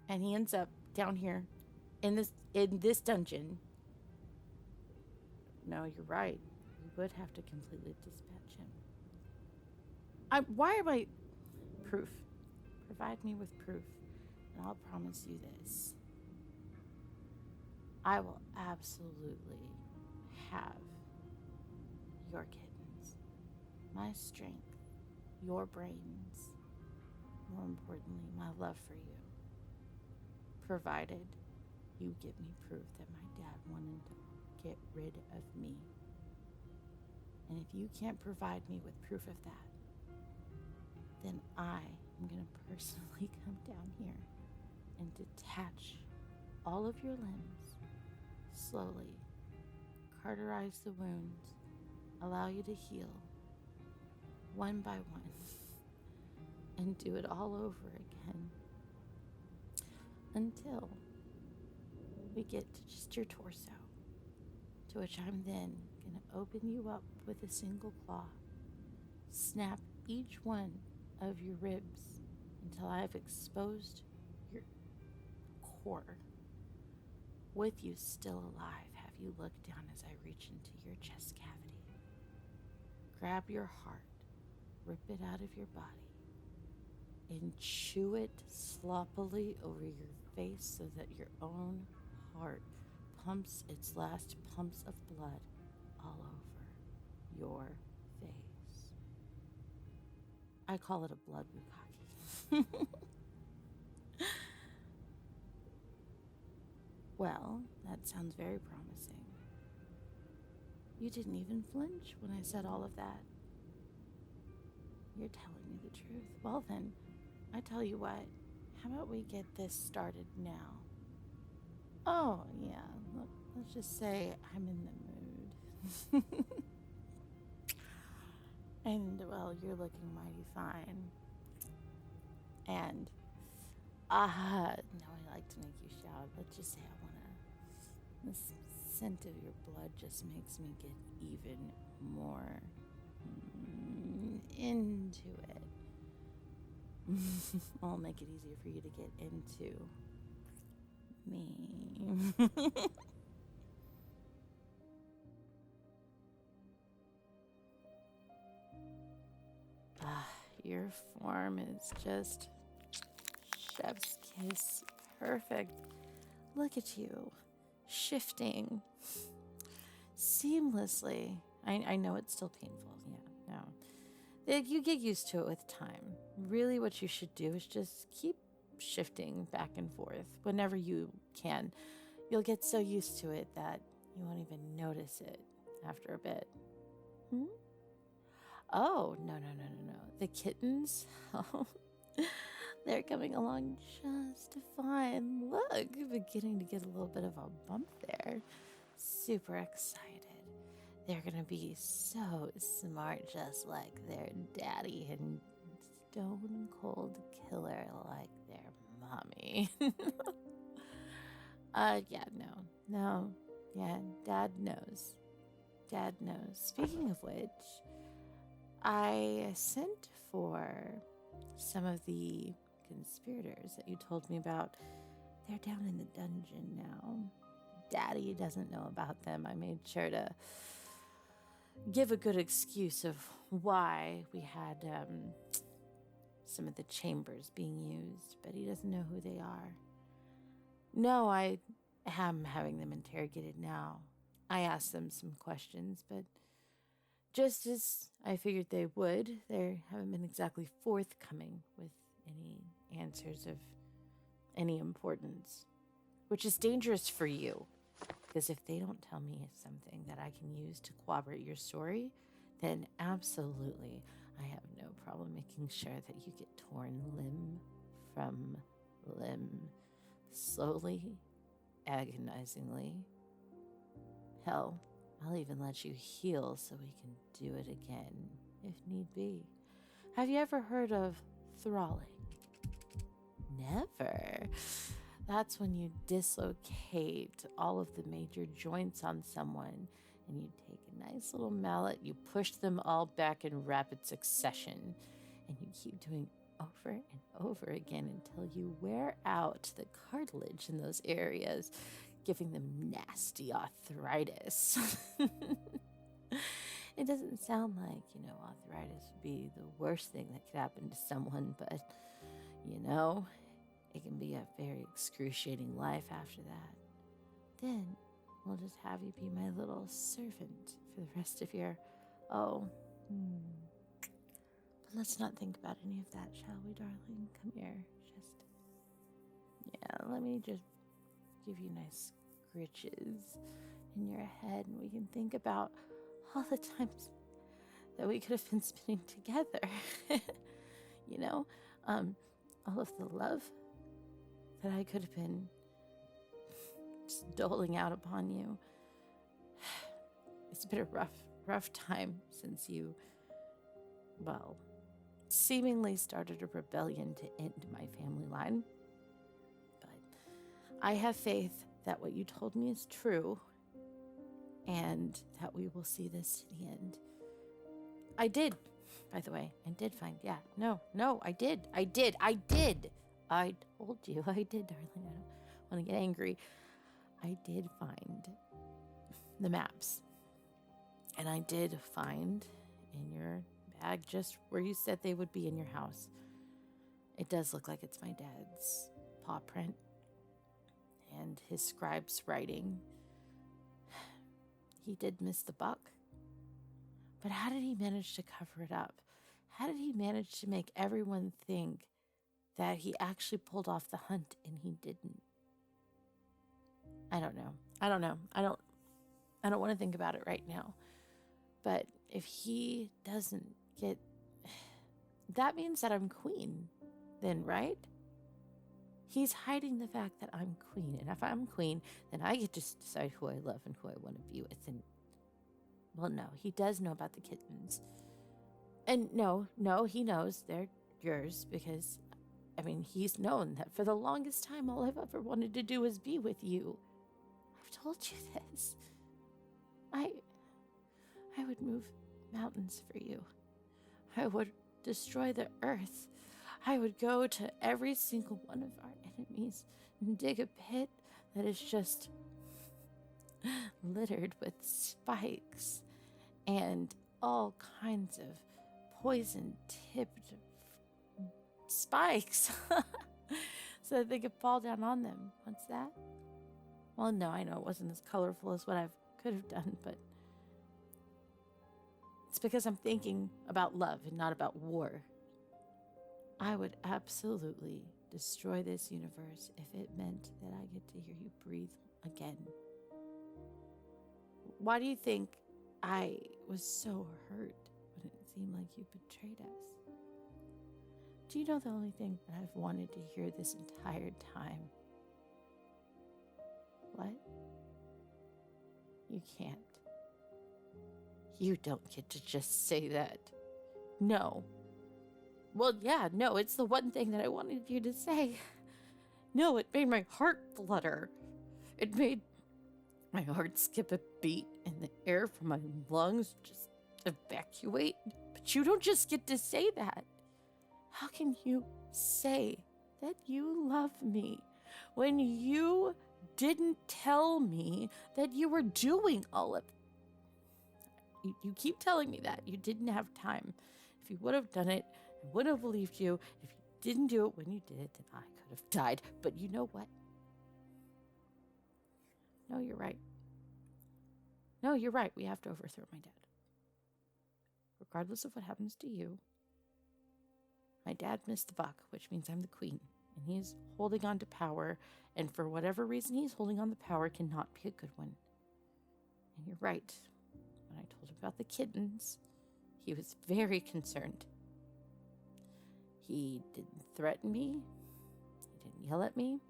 and he ends up down here in this dungeon. No, you're right. We would have to completely dispatch him. Why am I proof? Provide me with proof, and I'll promise you this. I will absolutely have your kittens, my strength, your brains, more importantly, my love for you, provided you give me proof that my dad wanted to get rid of me. And if you can't provide me with proof of that, then I am going to personally come down here and detach all of your limbs, slowly cauterize the wounds, allow you to heal one by one, and do it all over again until we get to just your torso, to which I'm then going to open you up with a single claw, snap each one of your ribs until I've exposed your core. With you still alive, have you look down as I reach into your chest cavity, grab your heart, rip it out of your body, and chew it sloppily over your face so that your own heart pumps its last pumps of blood all over your face. I call it a blood bukkake. Well, that sounds very promising. You didn't even flinch when I said all of that. You're telling me the truth. Well then, I tell you what, how about we get this started now? Oh, yeah, let's just say I'm in the mood. And, well, you're looking mighty fine. And, no, I like to make you shout. Let's just say the scent of your blood just makes me get even more into it. I'll make it easier for you to get into me. Your form is just chef's kiss perfect. Look at you, shifting seamlessly. I know it's still painful. Yeah, no. You get used to it with time. Really what you should do is just keep shifting back and forth whenever you can. You'll get so used to it that you won't even notice it after a bit. Oh, no. The kittens? Oh, they're coming along just fine. Look, beginning to get a little bit of a bump there. Super excited. They're going to be so smart, just like their daddy, and stone cold killer like their mommy. No. Yeah, Dad knows. Speaking of which, I sent for some of the conspirators that you told me about. They're down in the dungeon now. Daddy doesn't know about them. I made sure to give a good excuse of why we had some of the chambers being used, but he doesn't know who they are. No, I am having them interrogated now. I asked them some questions, but just as I figured they would, they haven't been exactly forthcoming with any answers of any importance, which is dangerous for you. Because if they don't tell me something that I can use to corroborate your story, then absolutely I have no problem making sure that you get torn limb from limb, slowly, agonizingly. Hell, I'll even let you heal so we can do it again, if need be. Have you ever heard of thralling? Never. That's when you dislocate all of the major joints on someone and you take a nice little mallet, you push them all back in rapid succession, and you keep doing over and over again until you wear out the cartilage in those areas, giving them nasty arthritis. It doesn't sound like, arthritis would be the worst thing that could happen to someone, but, it can be a very excruciating life after that. Then we'll just have you be my little servant for the rest of your... But let's not think about any of that, shall we, darling? Come here. Let me just give you nice scritches in your head, and we can think about all the times that we could have been spending together. All of the love that I could have been just doling out upon you. It's been a rough time since you, seemingly started a rebellion to end my family line. But I have faith that what you told me is true, and that we will see this to the end. I did, by the way, I did find, I did. I told you I did, darling. I don't want to get angry. I did find the maps. And I did find in your bag just where you said they would be in your house. It does look like it's my dad's paw print and his scribe's writing. He did miss the buck. But how did he manage to cover it up? How did he manage to make everyone think that he actually pulled off the hunt and he didn't? I don't know. I don't want to think about it right now. But if he doesn't get... that means that I'm queen then, right? He's hiding the fact that I'm queen. And if I'm queen, then I get to decide who I love and who I want to be with. And, no, he does know about the kittens. And no, he knows they're yours because, he's known that for the longest time, all I've ever wanted to do is be with you. I've told you this. I would move mountains for you. I would destroy the earth. I would go to every single one of our enemies and dig a pit that is just littered with spikes and all kinds of poison-tipped spikes so that they could fall down on them. What's that? Well, no, I know it wasn't as colorful as what I could have done, but it's because I'm thinking about love and not about war. I would absolutely destroy this universe if it meant that I get to hear you breathe again. Why do you think I was so hurt when it seemed like you betrayed us? Do you know the only thing that I've wanted to hear this entire time? What? You can't. You don't get to just say that. No. Well, yeah, no, it's the one thing that I wanted you to say. No, it made my heart flutter. It made my heart skip a beat and the air from my lungs just evacuate. But you don't just get to say that. How can you say that you love me when you didn't tell me that you were doing all of it? You keep telling me that. You didn't have time. If you would have done it, I would have believed you. If you didn't do it when you did it, then I could have died. But you know what? No, you're right. No, you're right. We have to overthrow my dad. Regardless of what happens to you, my dad missed the buck, which means I'm the queen. And he's holding on to power. And for whatever reason he's holding on to power cannot be a good one. And you're right. When I told him about the kittens, he was very concerned. He didn't threaten me. He didn't yell at me.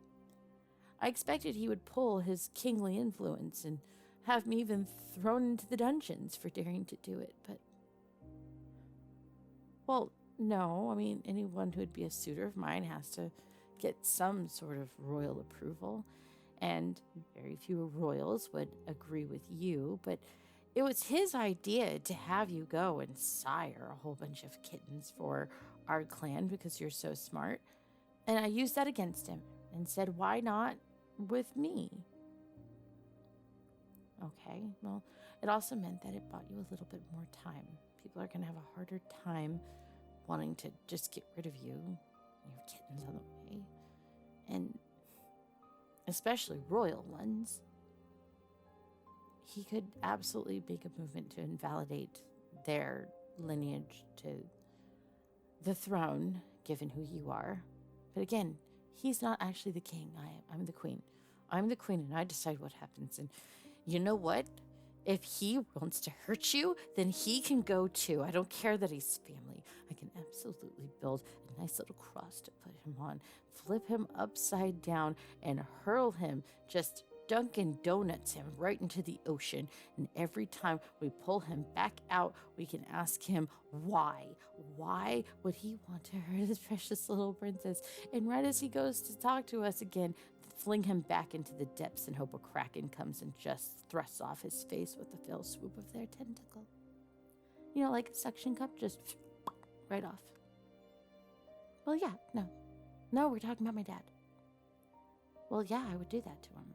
I expected he would pull his kingly influence and have me even thrown into the dungeons for daring to do it, but... Well, no. I mean, anyone who would be a suitor of mine has to get some sort of royal approval, and very few royals would agree with you, but it was his idea to have you go and sire a whole bunch of kittens for our clan because you're so smart, and I used that against him and said, why not with me? Okay, well, it also meant that it bought you a little bit more time. People are going to have a harder time wanting to just get rid of you. You have kittens on the way. And especially royal ones. He could absolutely make a movement to invalidate their lineage to the throne, given who you are. But again, he's not actually the king. I'm the queen. I'm the queen, and I decide what happens. And you know what? If he wants to hurt you, then he can go too. I don't care that he's family. I can absolutely build a nice little cross to put him on, flip him upside down, and hurl him, just Dunkin' Donuts him right into the ocean. And every time we pull him back out, we can ask him why. Why would he want to hurt his precious little princess? And right as he goes to talk to us again, fling him back into the depths and hope a kraken comes and just thrusts off his face with the fell swoop of their tentacle. You know, like a suction cup, just right off. Well, yeah, no. No, we're talking about my dad. Well, yeah, I would do that to him.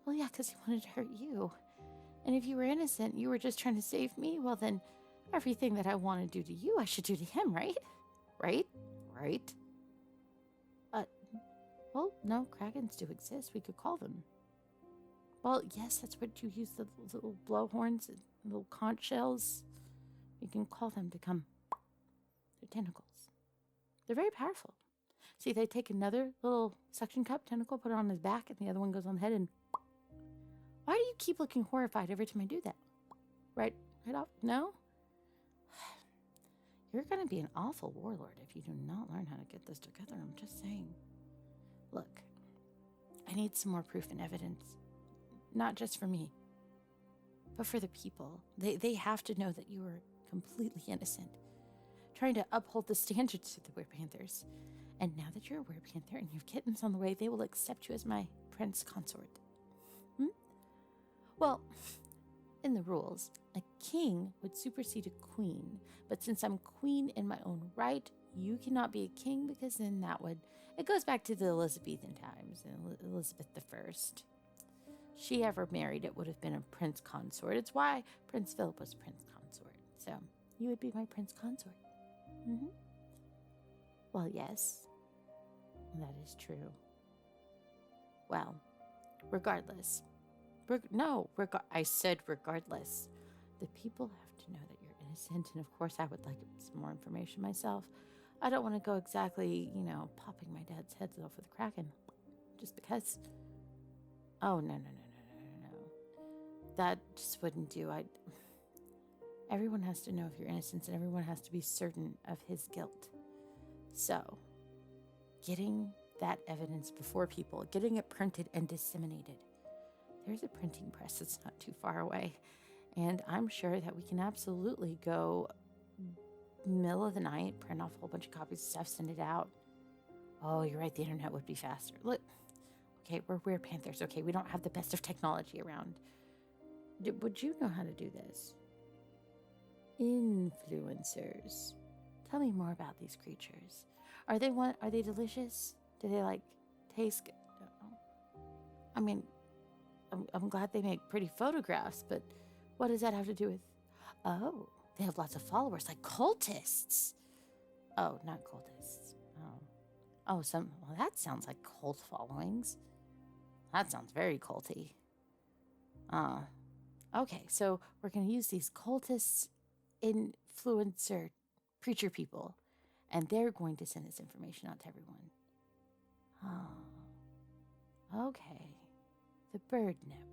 Well, yeah, because he wanted to hurt you. And if you were innocent, you were just trying to save me, well then, everything that I want to do to you, I should do to him, right? Right? Right? Well, no, krakens do exist. We could call them. Well, yes, that's what you use, the little blowhorns and little conch shells. You can call them to come. They're tentacles. They're very powerful. See, they take another little suction cup tentacle, put it on his back, and the other one goes on the head, and... Why do you keep looking horrified every time I do that? Right off? No? You're going to be an awful warlord if you do not learn how to get this together. I'm just saying. Look, I need some more proof and evidence. Not just for me, but for the people. They have to know that you are completely innocent. Trying to uphold the standards of the Werepanthers. And now that you're a Werepanther and you have kittens on the way, they will accept you as my prince consort. Well, in the rules, a king would supersede a queen. But since I'm queen in my own right, you cannot be a king, because then that would... It goes back to the Elizabethan times, Elizabeth I. She ever married, it would have been a prince consort. It's why Prince Philip was prince consort. So, you would be my prince consort. Well, yes, that is true. Well, regardless. I said regardless. The people have to know that you're innocent, and of course I would like some more information myself. I don't want to go exactly, popping my dad's heads off with a kraken. Just because. Oh, no. That just wouldn't do. Everyone has to know of your innocence, and everyone has to be certain of his guilt. So, getting that evidence before people, getting it printed and disseminated. There's a printing press that's not too far away, and I'm sure that we can absolutely go middle of the night, print off a whole bunch of copies of stuff, send it out. Oh, you're right, the internet would be faster. Look, okay, we're Werepanthers, okay, we don't have the best of technology around. Would you know how to do this? Influencers. Tell me more about these creatures. Are they delicious? Do they taste good? I mean, I'm glad they make pretty photographs, but what does that have to do with... Oh, they have lots of followers, like cultists. Oh, not cultists. Oh, well, that sounds like cult followings. That sounds very culty. Okay, so we're going to use these cultists, influencer, preacher people, and they're going to send this information out to everyone. Oh, okay. The Bird Network.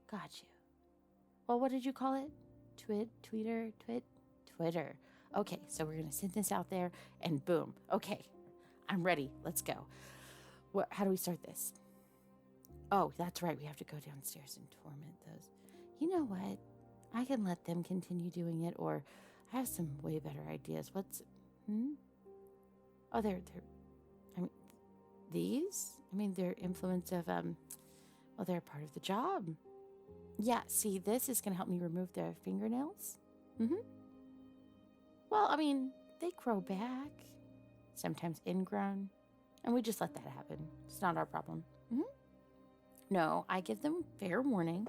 Got you. Well, what did you call it? Twitter. Okay, so we're going to send this out there, and boom. Okay, I'm ready. Let's go. How do we start this? Oh, that's right. We have to go downstairs and torment those. You know what? I can let them continue doing it, or I have some way better ideas. Oh, they're influence of, well, they're part of the job. Yeah, see, this is going to help me remove their fingernails. Well, I mean, they grow back, sometimes ingrown, and we just let that happen. It's not our problem. No, I give them fair warning.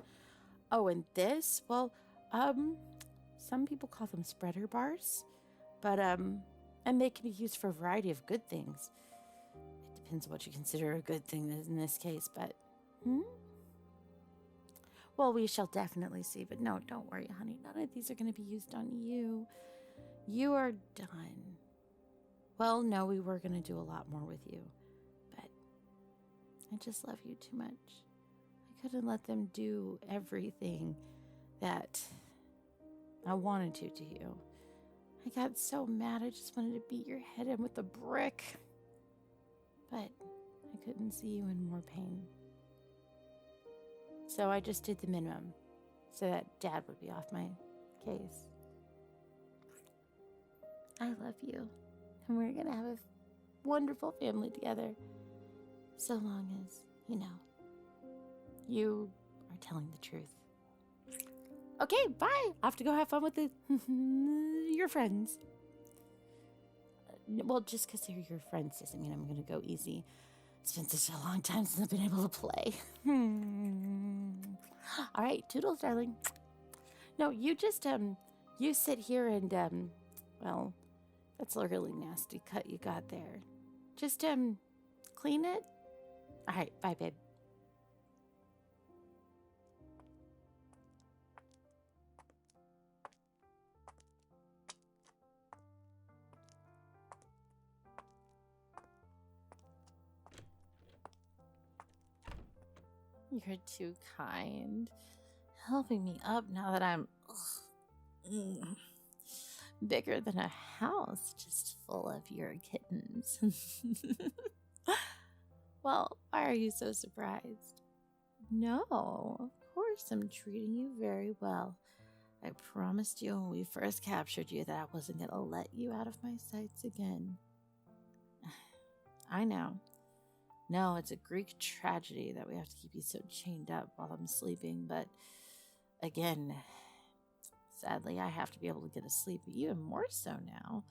Oh, and this, well, some people call them spreader bars, but, and they can be used for a variety of good things. It depends on what you consider a good thing in this case, but, Well, we shall definitely see, but no, don't worry, honey. None of these are going to be used on you. You are done. Well, no, we were going to do a lot more with you, but I just love you too much. I couldn't let them do everything that I wanted to you. I got so mad, I just wanted to beat your head in with a brick. But I couldn't see you in more pain. So I just did the minimum so that Dad would be off my case. I love you, and we're going to have a wonderful family together. So long as, you are telling the truth. Okay, bye. Off to go have fun with your friends. Well, just because they're your friends doesn't mean I'm going to go easy. It's been such a long time since I've been able to play. All right, toodles, darling. No, you just, you sit here and, well, that's a really nasty cut you got there. Just, clean it. All right, bye, babe. You're too kind. Helping me up now that I'm bigger than a house just full of your kittens. Well, why are you so surprised? No, of course I'm treating you very well. I promised you when we first captured you that I wasn't going to let you out of my sights again. I know. No, it's a Greek tragedy that we have to keep you so chained up while I'm sleeping, but again, sadly, I have to be able to get to sleep even more so now.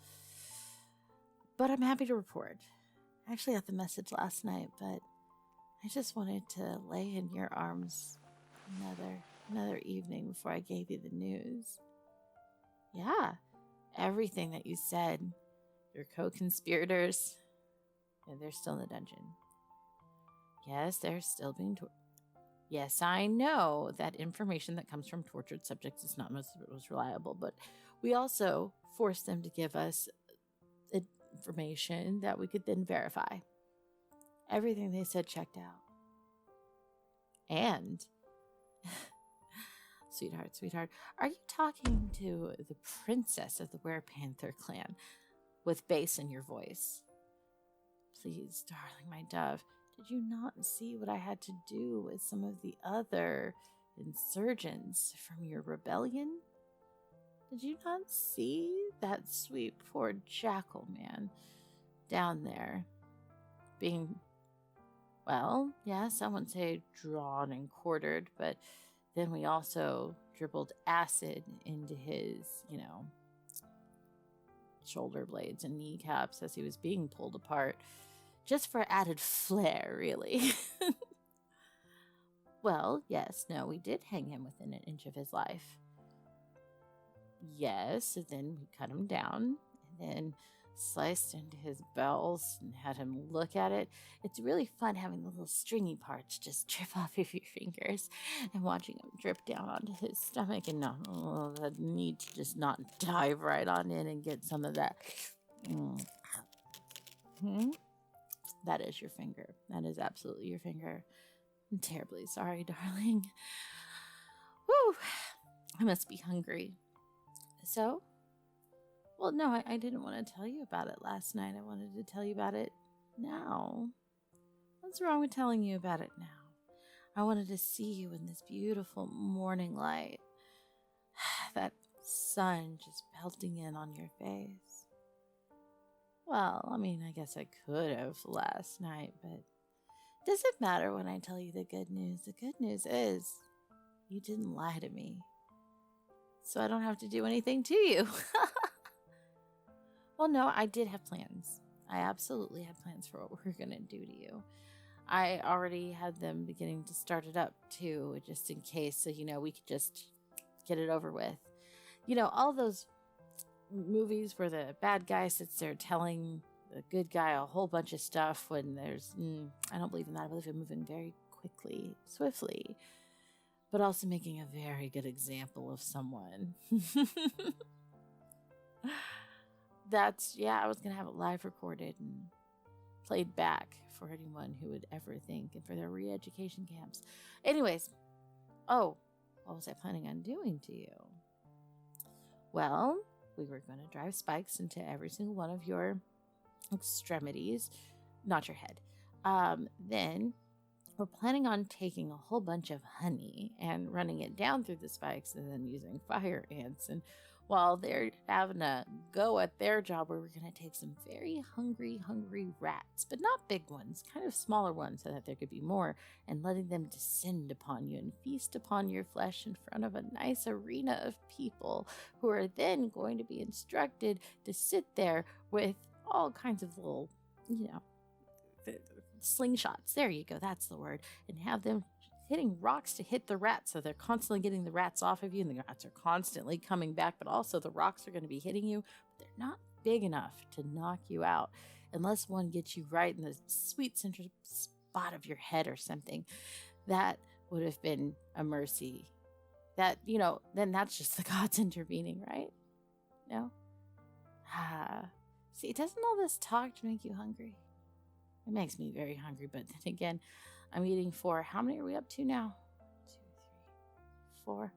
But I'm happy to report. I actually got the message last night, but I just wanted to lay in your arms another evening before I gave you the news. Yeah, everything that you said, your co-conspirators, they're still in the dungeon. Yes, they're still being tortured. Yes, I know that information that comes from tortured subjects is not most reliable, but we also forced them to give us information that we could then verify. Everything they said checked out. And, sweetheart, are you talking to the princess of the Werepanther clan with bass in your voice? Please, darling, my dove. Did you not see what I had to do with some of the other insurgents from your rebellion? Did you not see that sweet poor jackal man down there being, well, yeah, some would say drawn and quartered, but then we also dribbled acid into his, shoulder blades and kneecaps as he was being pulled apart. Just for added flair, really. Well, yes, no, we did hang him within an inch of his life. Yes, and then we cut him down, and then sliced into his bowels and had him look at it. It's really fun having the little stringy parts just drip off of your fingers and watching them drip down onto his stomach, and the need to just not dive right on in and get some of that. That is your finger. That is absolutely your finger. I'm terribly sorry, darling. Whew. I must be hungry. So, well, no, I didn't want to tell you about it last night. I wanted to tell you about it now. What's wrong with telling you about it now? I wanted to see you in this beautiful morning light. That sun just pelting in on your face. Well, I mean, I guess I could have last night, but does it matter when I tell you the good news? The good news is you didn't lie to me. So I don't have to do anything to you. Well, no, I did have plans. I absolutely had plans for what we were going to do to you. I already had them beginning to start it up, too, just in case, so, we could just get it over with. All those movies where the bad guy sits there telling the good guy a whole bunch of stuff when there's, I don't believe in that. I believe in moving very quickly, swiftly, but also making a very good example of someone. I was going to have it live recorded and played back for anyone who would ever think, and for their re-education camps. Anyways, what was I planning on doing to you? Well, we were going to drive spikes into every single one of your extremities, not your head. Then we're planning on taking a whole bunch of honey and running it down through the spikes and then using fire ants. And while they're having a go at their job, we're going to take some very hungry rats, but not big ones, kind of smaller ones so that there could be more, and letting them descend upon you and feast upon your flesh in front of a nice arena of people who are then going to be instructed to sit there with all kinds of little, slingshots. There you go. That's the word. And have them hitting rocks to hit the rats. So they're constantly getting the rats off of you, and the rats are constantly coming back, but also the rocks are going to be hitting you. But they're not big enough to knock you out unless one gets you right in the sweet center spot of your head or something. That would have been a mercy. That, then that's just the gods intervening, right? No? See, doesn't all this talk make you hungry? It makes me very hungry, but then again, I'm eating for, how many are we up to now? 2, 3, 4,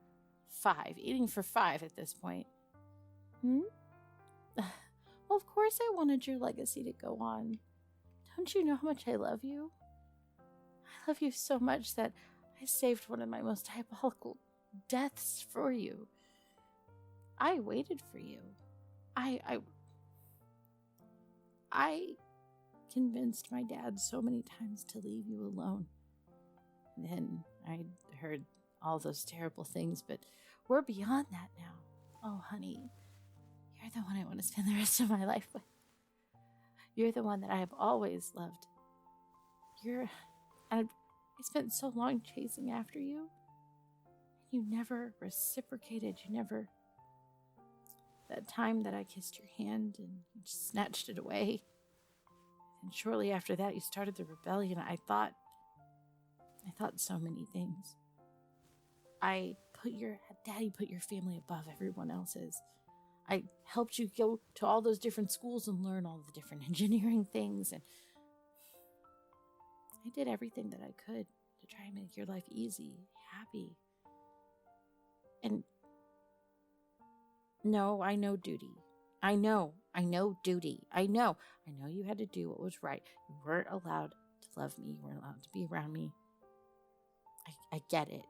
5. Eating for 5 at this point. Well, of course I wanted your legacy to go on. Don't you know how much I love you? I love you so much that I saved one of my most diabolical deaths for you. I waited for you. I convinced my dad so many times to leave you alone. And then I heard all those terrible things, but we're beyond that now. Oh, honey, you're the one I want to spend the rest of my life with. You're the one that I have always loved. I spent so long chasing after you. You never reciprocated. That time that I kissed your hand and you just snatched it away. And shortly after that, you started the rebellion. I thought so many things. Daddy put your family above everyone else's. I helped you go to all those different schools and learn all the different engineering things. And I did everything that I could to try and make your life easy, happy. And no, I know duty. I know duty. I know you had to do what was right. You weren't allowed to love me. You weren't allowed to be around me. I get it.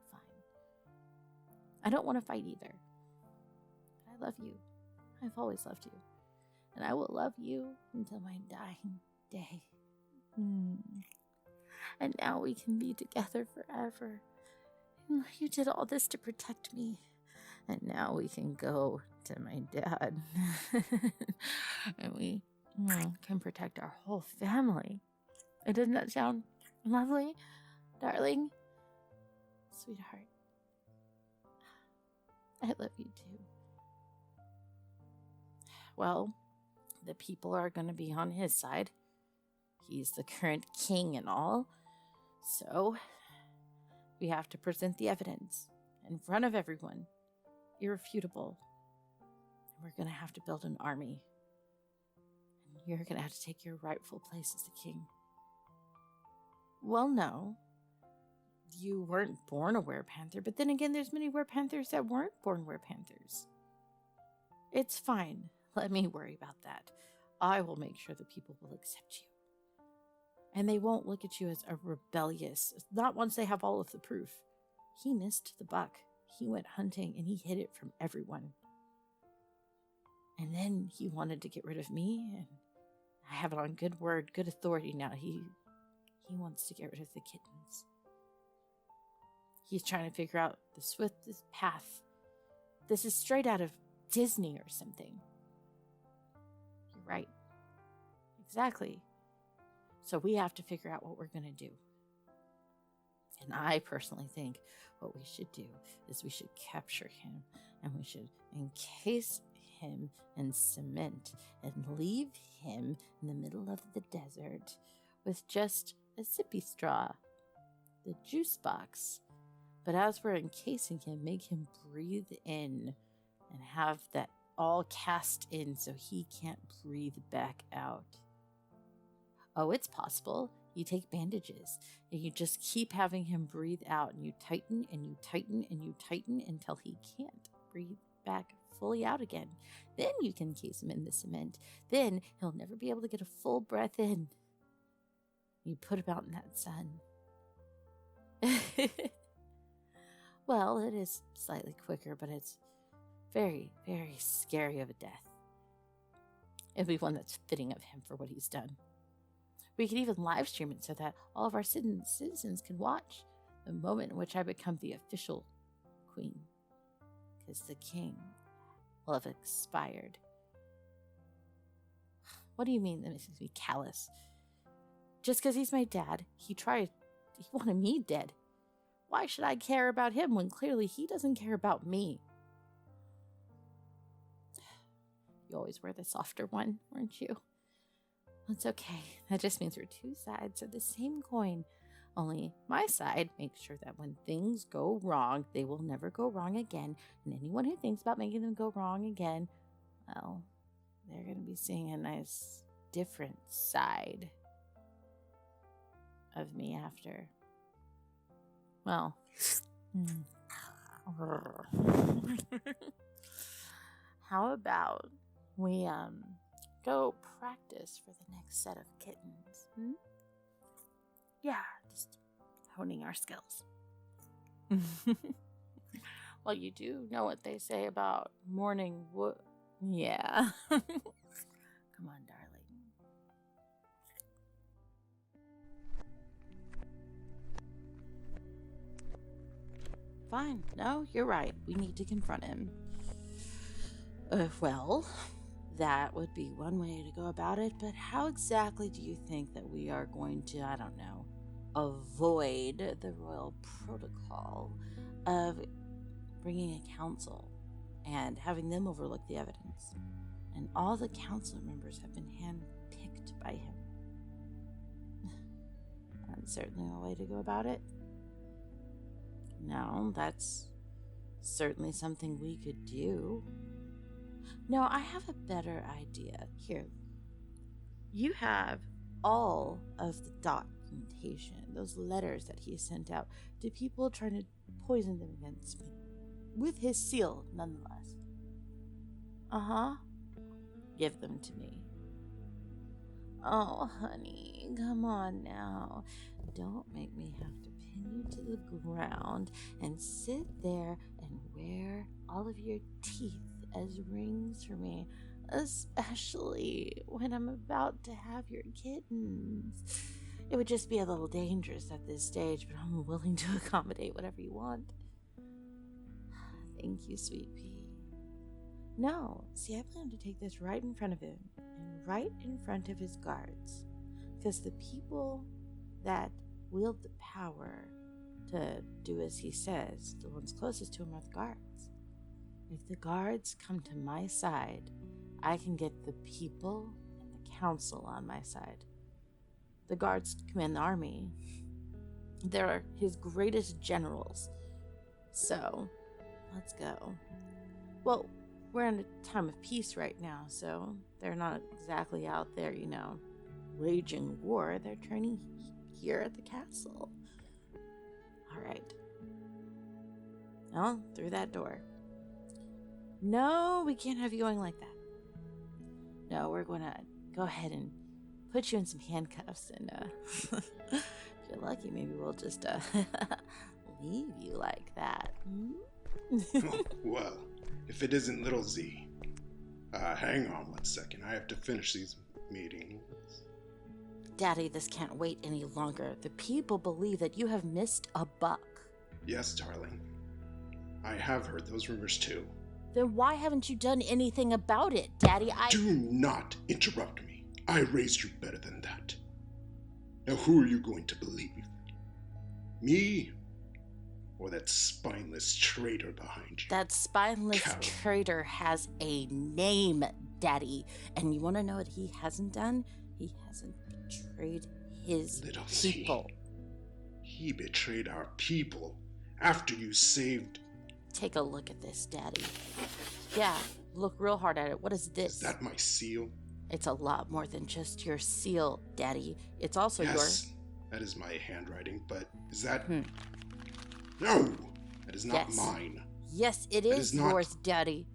Fine. I don't want to fight either. But I love you. I've always loved you. And I will love you until my dying day. And now we can be together forever. You did all this to protect me. And now we can go to my dad. And we can protect our whole family. And doesn't that sound lovely, darling? Sweetheart. I love you too. well, the people are going to be on his side. He's the current king and all. So, we have to present the evidence in front of everyone. Irrefutable. And we're going to have to build an army. And you're going to have to take your rightful place as the king. Well, no. You weren't born a werepanther, but then again, there's many werepanthers that weren't born werepanthers. It's fine. Let me worry about that. I will make sure the people will accept you. And they won't look at you as a rebellious, not once they have all of the proof. He missed the buck. He went hunting and he hid it from everyone. And then he wanted to get rid of me, and I have it on good word, good authority now. He wants to get rid of the kittens. He's trying to figure out the swiftest path. This is straight out of Disney or something. You're right. Exactly. So we have to figure out what we're going to do. And I personally think what we should do is we should capture him, and we should encase him in cement and leave him in the middle of the desert with just a sippy straw, the juice box. But as we're encasing him, make him breathe in and have that all cast in so he can't breathe back out. Oh, it's possible. You take bandages and you just keep having him breathe out, and you tighten and you tighten and you tighten until he can't breathe back fully out again. Then you can encase him in the cement. Then he'll never be able to get a full breath in. You put him out in that sun. Well, it is slightly quicker, but it's very, very scary of a death. It'd be one that's fitting of him for what he's done. We could even live stream it so that all of our citizens can watch the moment in which I become the official queen. Because the king will have expired. What do you mean that makes me callous? Just because he's my dad, he wanted me dead. Why should I care about him when clearly he doesn't care about me? You always wear the softer one, weren't you? It's okay. That just means we're two sides of the same coin. Only my side makes sure that when things go wrong, they will never go wrong again. And anyone who thinks about making them go wrong again, well, they're going to be seeing a nice, different side of me after. Well, how about we go practice for the next set of kittens? Yeah, just honing our skills. Well, you do know what they say about morning wood. Yeah. Come on, darling. Fine. No, you're right. We need to confront him. Well, that would be one way to go about it, but how exactly do you think that we are going to, I don't know, avoid the royal protocol of bringing a council and having them overlook the evidence? And all the council members have been handpicked by him. That's certainly a way to go about it. No, that's certainly something we could do. No, I have a better idea. Here, you have all of the documentation, those letters that he sent out to people trying to poison them against me, with his seal, nonetheless. Give them to me. Oh, honey, come on now. Don't make me have to pin you to the ground and sit there and wear all of your teeth as rings for me, especially when I'm about to have your kittens. It would just be a little dangerous at this stage, but I'm willing to accommodate whatever you want. Thank you, sweet pea. No, see, I plan to take this right in front of him and right in front of his guards, because the people that wield the power to do as he says, the ones closest to him, are the guards. If the guards come to my side, I can get the people and the council on my side. The guards command the army. They're his greatest generals. So, let's go. Well, we're in a time of peace right now, so they're not exactly out there, waging war. They're training here at the castle. All right. Well, through that door. No, we can't have you going like that. No, we're going to go ahead and put you in some handcuffs, and if you're lucky, maybe we'll just leave you like that. Oh, well, if it isn't little Z. Hang on 1 second. I have to finish these meetings. Daddy, this can't wait any longer. The people believe that you have missed a buck. Yes, darling. I have heard those rumors too. Then why haven't you done anything about it, Daddy? Do not interrupt me. I raised you better than that. Now who are you going to believe? Me? Or that spineless traitor behind you? That spineless Coward. traitor has a name, Daddy. And you want to know what he hasn't done? He hasn't betrayed his Little people. Z. He betrayed our people after you saved... Take a look at this, Daddy. Yeah, look real hard at it. What is this? Is that my seal? It's a lot more than just your seal, Daddy. It's also Yes, that is my handwriting, but is that... Hmm. No! That is not Yes. mine. Yes, it That is is not- yours, Daddy.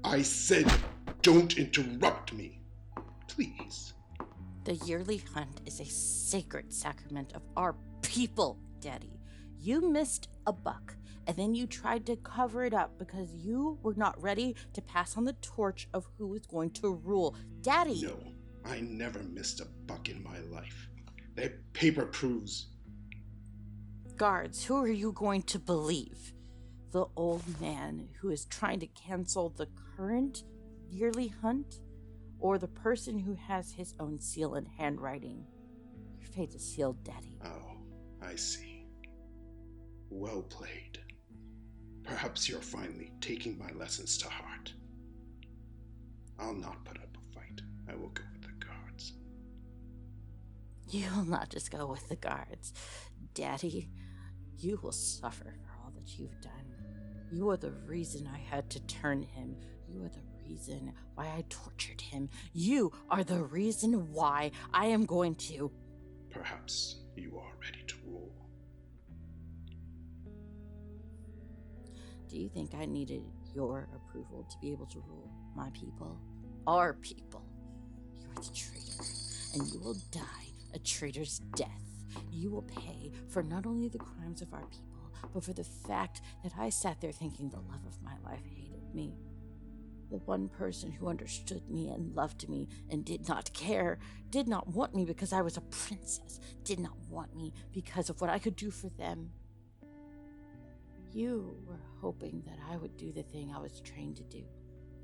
I said don't interrupt me. Please. The yearly hunt is a sacred sacrament of our people, Daddy. You missed a buck, and then you tried to cover it up because you were not ready to pass on the torch of who is going to rule. Daddy! No, I never missed a buck in my life. That paper proves... Guards, who are you going to believe? The old man who is trying to cancel the current yearly hunt? Or the person who has his own seal and handwriting? Your fate is sealed, Daddy. Oh, I see. Well played. Perhaps you're finally taking my lessons to heart. I'll not put up a fight. I will go with the guards. You will not just go with the guards. Daddy, you will suffer for all that you've done. You are the reason I had to turn him. You are the reason why I tortured him. You are the reason why I am going to... Perhaps you are ready to rule. Do you think I needed your approval to be able to rule my people? Our people. You are the traitor, and you will die a traitor's death. You will pay for not only the crimes of our people, but for the fact that I sat there thinking the love of my life hated me. The one person who understood me and loved me and did not care, did not want me because I was a princess, did not want me because of what I could do for them. You were hoping that I would do the thing I was trained to do,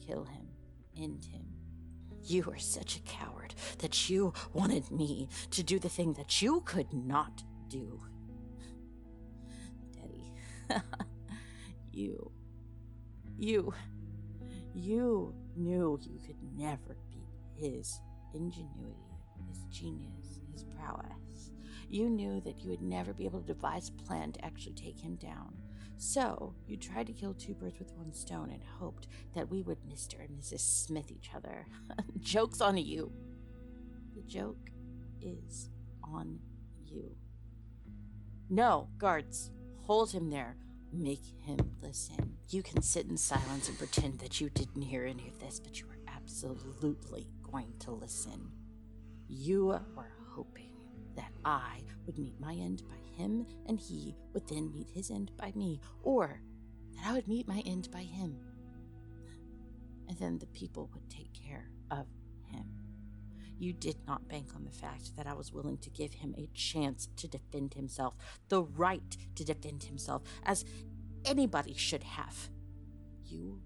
kill him, end him. You are such a coward that you wanted me to do the thing that you could not do. Daddy, you knew you could never beat his ingenuity, his genius, his prowess. You knew that you would never be able to devise a plan to actually take him down. So, you tried to kill two birds with one stone and hoped that we would Mr. and Mrs. Smith each other. Joke's on you. The joke is on you. No, guards, hold him there. Make him listen. You can sit in silence and pretend that you didn't hear any of this, but you were absolutely going to listen. You were hoping that I would meet my end by him, and he would then meet his end by me, or that I would meet my end by him. And then the people would take care of him. You did not bank on the fact that I was willing to give him a chance to defend himself, the right to defend himself, as anybody should have. You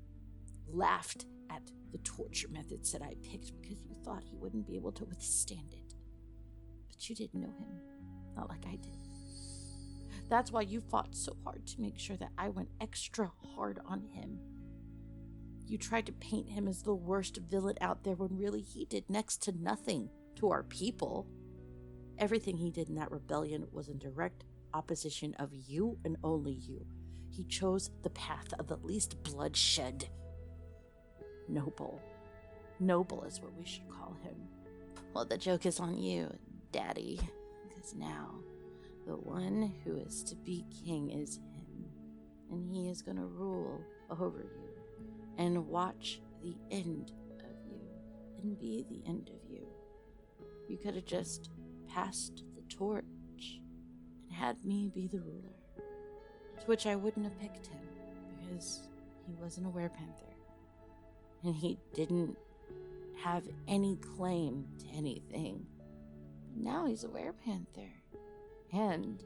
laughed at the torture methods that I picked because you thought he wouldn't be able to withstand it. But you didn't know him, not like I did. That's why you fought so hard to make sure that I went extra hard on him. You tried to paint him as the worst villain out there when really he did next to nothing to our people. Everything he did in that rebellion was in direct opposition of you and only you. He chose the path of the least bloodshed. Noble. Noble is what we should call him. Well, the joke is on you, Daddy, because now the one who is to be king is him, and he is going to rule over you and watch the end of you and be the end of you. You could have just passed the torch and had me be the ruler, to which I wouldn't have picked him because he wasn't a werepanther, and he didn't have any claim to anything. Now he's a werepanther, and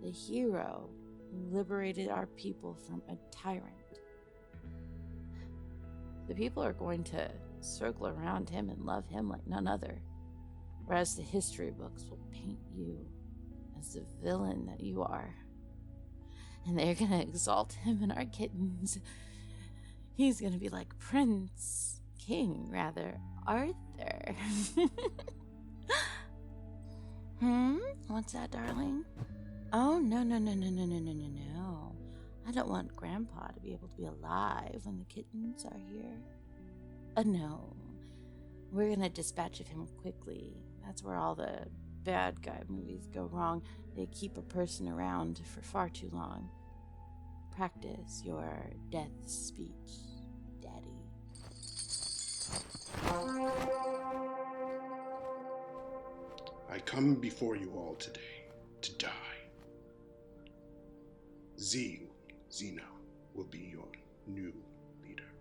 the hero who liberated our people from a tyrant. The people are going to circle around him and love him like none other, whereas the history books will paint you as the villain that you are. And they're going to exalt him and our kittens. He's going to be like King, Arthur. What's that, darling? Oh, no. I don't want Grandpa to be able to be alive when the kittens are here. No. We're gonna dispatch of him quickly. That's where all the bad guy movies go wrong. They keep a person around for far too long. Practice your death speech, Daddy. I come before you all today to die. Xena will be your new leader.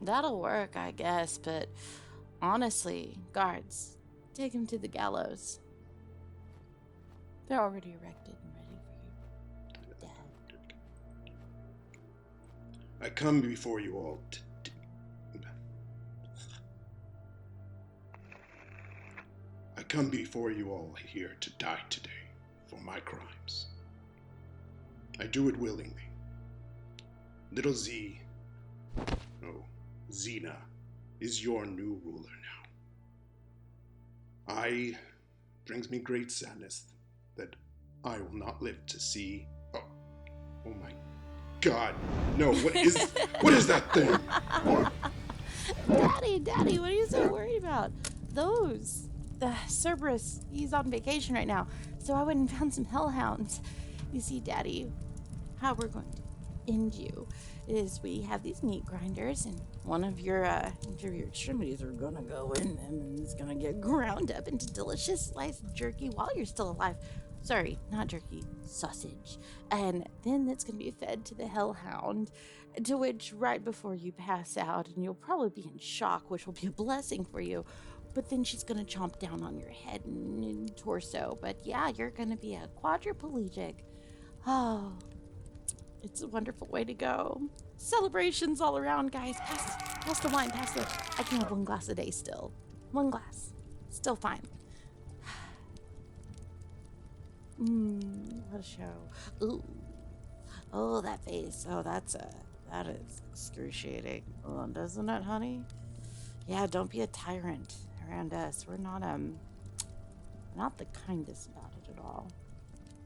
That'll work, I guess, but honestly, guards, take him to the gallows. They're already erected and ready for you, Dad. I come before you all to here to die today for my crimes. I do it willingly. Little Xena is your new ruler now. Brings me great sadness that I will not live to see. Oh my God! No, what is that thing? Daddy, what are you so worried about? The Cerberus, he's on vacation right now, so I went and found some hellhounds. You see, Daddy, how we're going to end you is we have these meat grinders, and one of your extremities are gonna go in them, and it's gonna get ground up into delicious sliced jerky while you're still alive. Sorry, not jerky, sausage. And then it's gonna be fed to the hellhound, to which right before you pass out, and you'll probably be in shock, which will be a blessing for you. But then she's gonna chomp down on your head and torso. But yeah, you're gonna be a quadriplegic. Oh, it's a wonderful way to go. Celebrations all around, guys. Pass the wine, I can have one glass a day still. One glass. Still fine. What a show. Ooh. Oh, that face. Oh, that is excruciating. Oh, doesn't it, honey? Yeah, don't be a tyrant around us. We're not the kindest about it at all.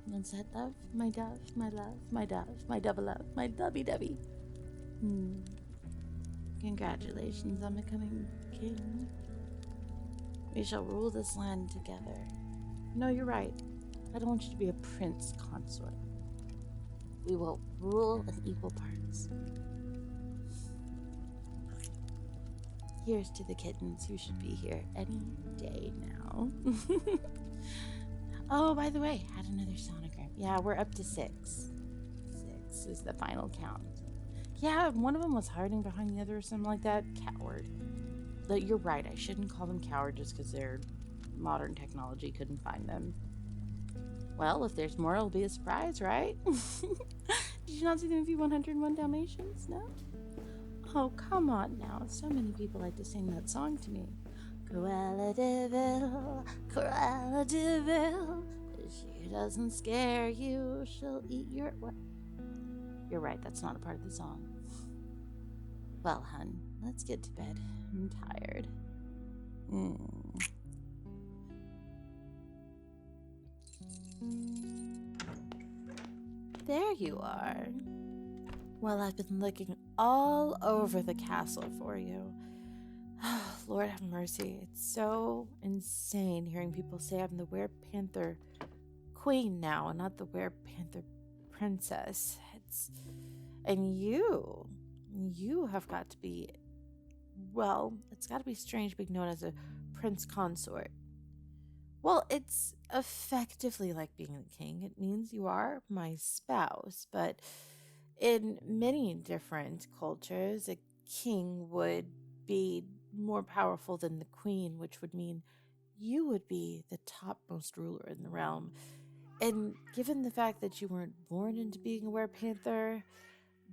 What's that, love? My dove, my love, my dove, my double love, my dubby. Congratulations on becoming king. We shall rule this land together. No, you're right. I don't want you to be a prince consort. We will rule in equal parts. Here's to the kittens who should be here any day now. Oh, by the way, had another sonogram. Yeah, we're up to 6. 6 is the final count. Yeah, one of them was hiding behind the other or something like that. Coward. But you're right, I shouldn't call them coward just because their modern technology couldn't find them. Well, if there's more, it'll be a surprise, right? Did you not see the movie 101 Dalmatians? No? Oh, come on now. So many people like to sing that song to me. Cruella de Vil. If she doesn't scare you, she'll eat your... What? You're right, that's not a part of the song. Well, hun, let's get to bed. I'm tired. There you are. Well, I've been looking all over the castle for you. Lord have mercy. It's so insane hearing people say I'm the Werepanther Queen now and not the Werepanther Princess. And you have got to be, well, it's got to be strange being known as a Prince Consort. Well, it's effectively like being a king. It means you are my spouse, but in many different cultures, a king would be more powerful than the queen, which would mean you would be the topmost ruler in the realm. And given the fact that you weren't born into being a werepanther,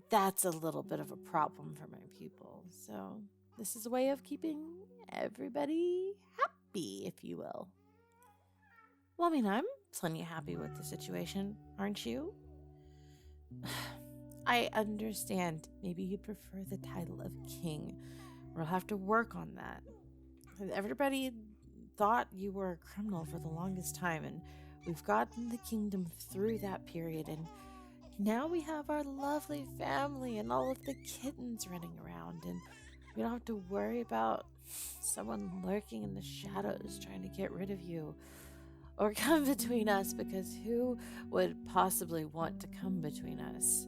that's a little bit of a problem for my people. So this is a way of keeping everybody happy, if you will. Well, I mean, I'm plenty happy with the situation, aren't you? I understand maybe you prefer the title of king. We'll have to work on that. Everybody thought you were a criminal for the longest time, and we've gotten the kingdom through that period, and now we have our lovely family and all of the kittens running around, and we don't have to worry about someone lurking in the shadows trying to get rid of you or come between us, because who would possibly want to come between us?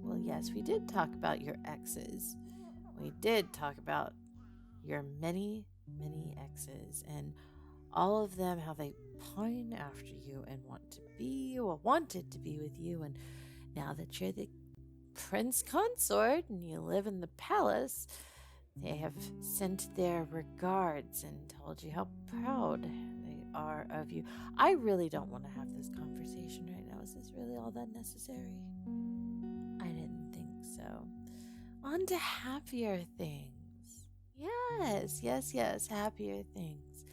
Well, yes, we did talk about your exes. We did talk about your many, many exes and all of them, how they pine after you and wanted to be with you. And now that you're the prince consort and you live in the palace, they have sent their regards and told you how proud they are of you. I really don't want to have this conversation right now. Is this really all that necessary? I didn't think so. On to happier things. Yes, happier things.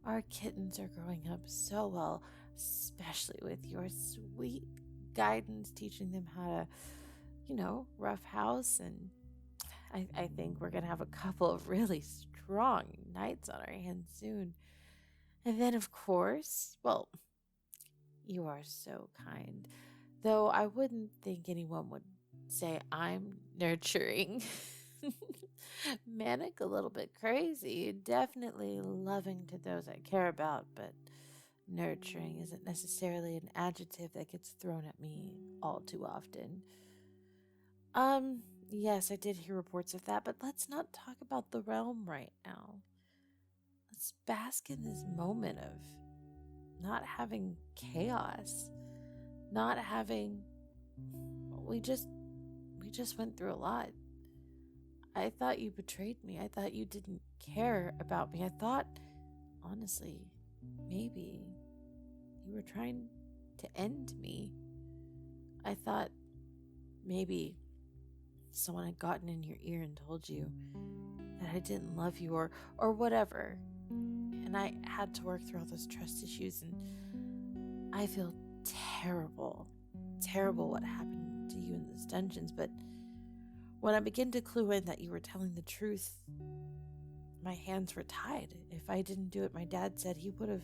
Our kittens are growing up so well, especially with your sweet guidance, teaching them how to, rough house. And I think we're going to have a couple of really strong nights on our hands soon. And then, of course, well, you are so kind. Though I wouldn't think anyone would say I'm nurturing. Manic, a little bit crazy, definitely loving to those I care about, but nurturing isn't necessarily an adjective that gets thrown at me all too often. Yes, I did hear reports of that, but let's not talk about the realm right now. Let's bask in this moment of not having chaos, not having, we just went through a lot. I thought you betrayed me. I thought you didn't care about me. I thought, honestly, maybe you were trying to end me. I thought maybe someone had gotten in your ear and told you that I didn't love you or whatever. And I had to work through all those trust issues, and I feel terrible what happened to you in those dungeons. But when I began to clue in that you were telling the truth, my hands were tied. If I didn't do it, my dad said he would have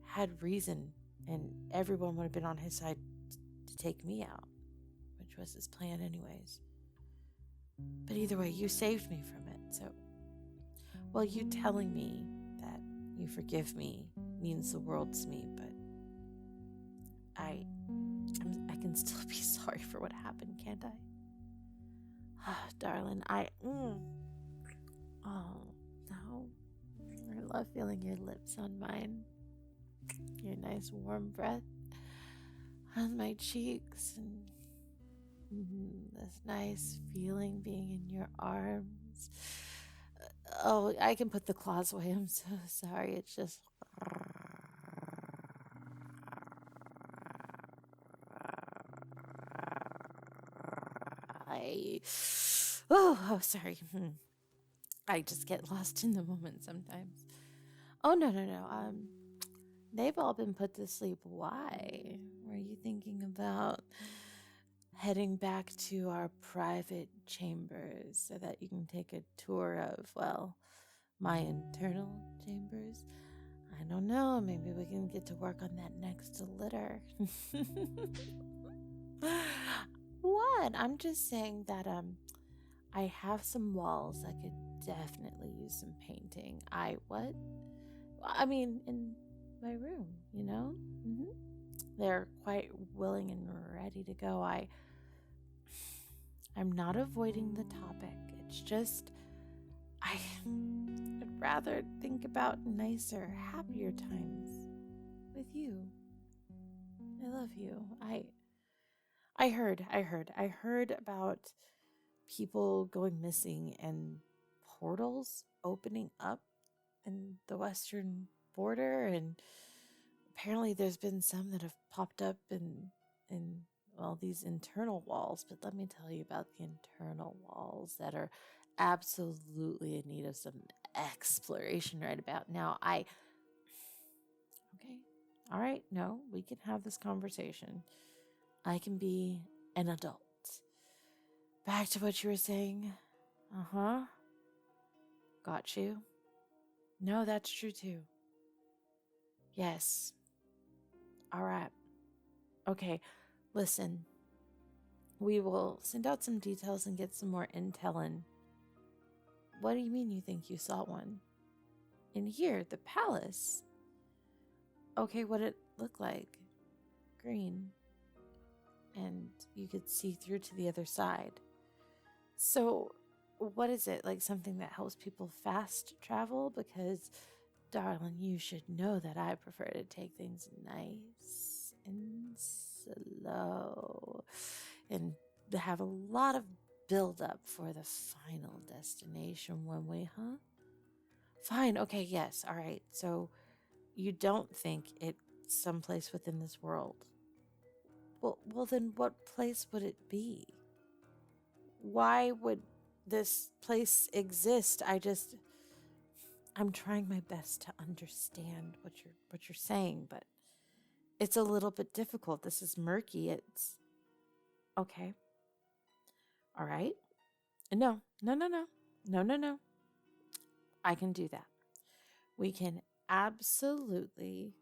had reason and everyone would have been on his side to take me out, which was his plan anyways. But either way, you saved me from it. So, well, you telling me that you forgive me means the world to me, but I can still be sorry for what happened, can't I? Darling, oh, no. I love feeling your lips on mine. Your nice warm breath on my cheeks, and this nice feeling being in your arms. Oh, I can put the claws away. I'm so sorry. It's just... Oh, sorry. I just get lost in the moment sometimes. Oh, no. They've all been put to sleep. Why? Were you thinking about heading back to our private chambers so that you can take a tour of, well, my internal chambers. I don't know, maybe we can get to work on that next litter. What? I'm just saying that I have some walls that could definitely use some painting. What? I mean, in my room, you know? Mm-hmm. They're quite willing and ready to go. I'm not avoiding the topic. It's just I'd rather think about nicer, happier times with you. I love you. I heard about people going missing and portals opening up in the western border, and apparently there's been some that have popped up in well, these internal walls. But let me tell you about the internal walls that are absolutely in need of some exploration right about now. Okay, all right, no, we can have this conversation. I can be an adult. Back to what you were saying. Got you. No, that's true too. Yes. All right. Okay, listen. We will send out some details and get some more intel in. What do you mean you think you saw one? In here, the palace. Okay, what it looked like? Green. And you could see through to the other side. So, what is it? Like something that helps people fast travel? Because, darling, you should know that I prefer to take things nice and slow and to have a lot of build up for the final destination one way, huh? Fine, okay, yes, all right. So you don't think it's someplace within this world? Well, then what place would it be? Why would this place exist? I'm trying my best to understand what you're saying, but it's a little bit difficult. This is murky. It's okay. All right. No. I can do that. We can absolutely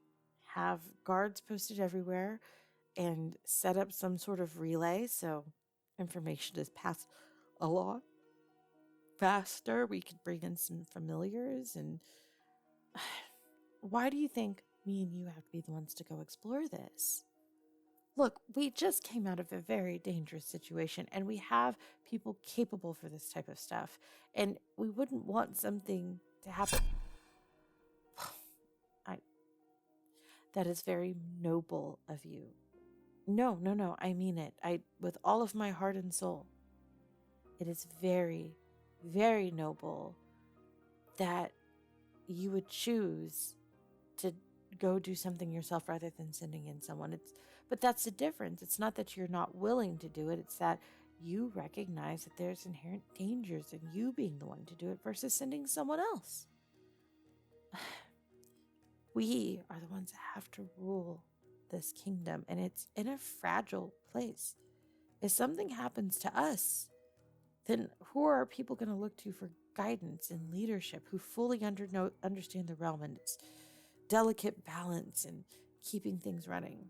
have guards posted everywhere and set up some sort of relay so information is passed a lot faster. We could bring in some familiars. And why do you think me and you have to be the ones to go explore this? Look, we just came out of a very dangerous situation, and we have people capable for this type of stuff, and we wouldn't want something to happen. That is very noble of you. No, I mean it. With all of my heart and soul. It is very, very noble that you would choose to go do something yourself rather than sending in someone. But that's the difference. It's not that you're not willing to do it. It's that you recognize that there's inherent dangers in you being the one to do it versus sending someone else. We are the ones that have to rule this kingdom, and it's in a fragile place. If something happens to us, then who are people going to look to for guidance and leadership, who fully understand the realm and its delicate balance and keeping things running?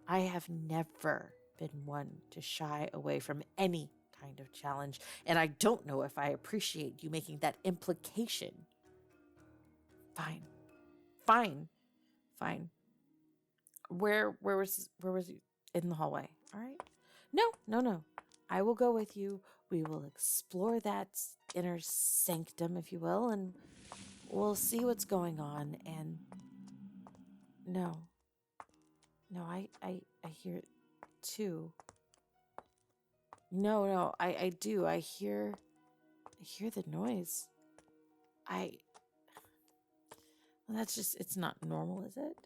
I have never been one to shy away from any kind of challenge, and I don't know if I appreciate you making that implication. Fine. Where was you? In the hallway? All right. No. I will go with you. We will explore that inner sanctum, if you will, and we'll see what's going on. And no, I hear it too. No, I do. I hear the noise. Well, that's just, it's not normal, is it?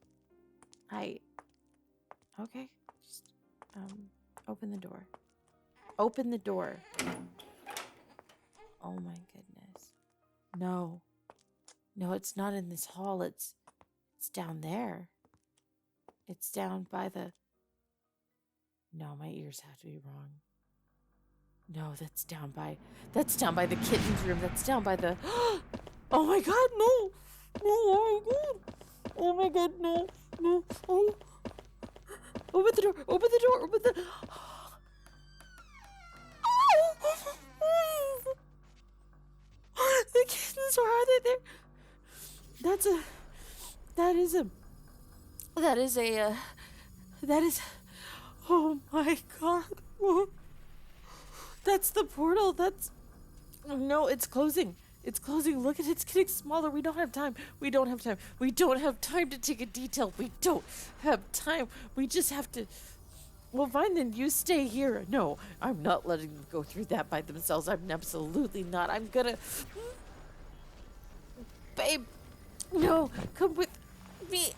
Okay. Just, open the door. Open the door. Oh my goodness. No, it's not in this hall. It's down there. It's down by the No, my ears have to be wrong. No, that's down by the kitten's room. That's down by the oh my god, no! No, oh my god! Oh my god, no! No! Oh! Open the door! Open the door! Open the the kittens, where are they? There. That is oh my god. That's the portal. No, it's closing. It's closing. Look at it. It's getting smaller. We don't have time. We don't have time. We don't have time to take a detail. We don't have time. We just have to. Well, fine then. You stay here. No, I'm not letting them go through that by themselves. I'm absolutely not. I'm gonna. Babe. No, come with me.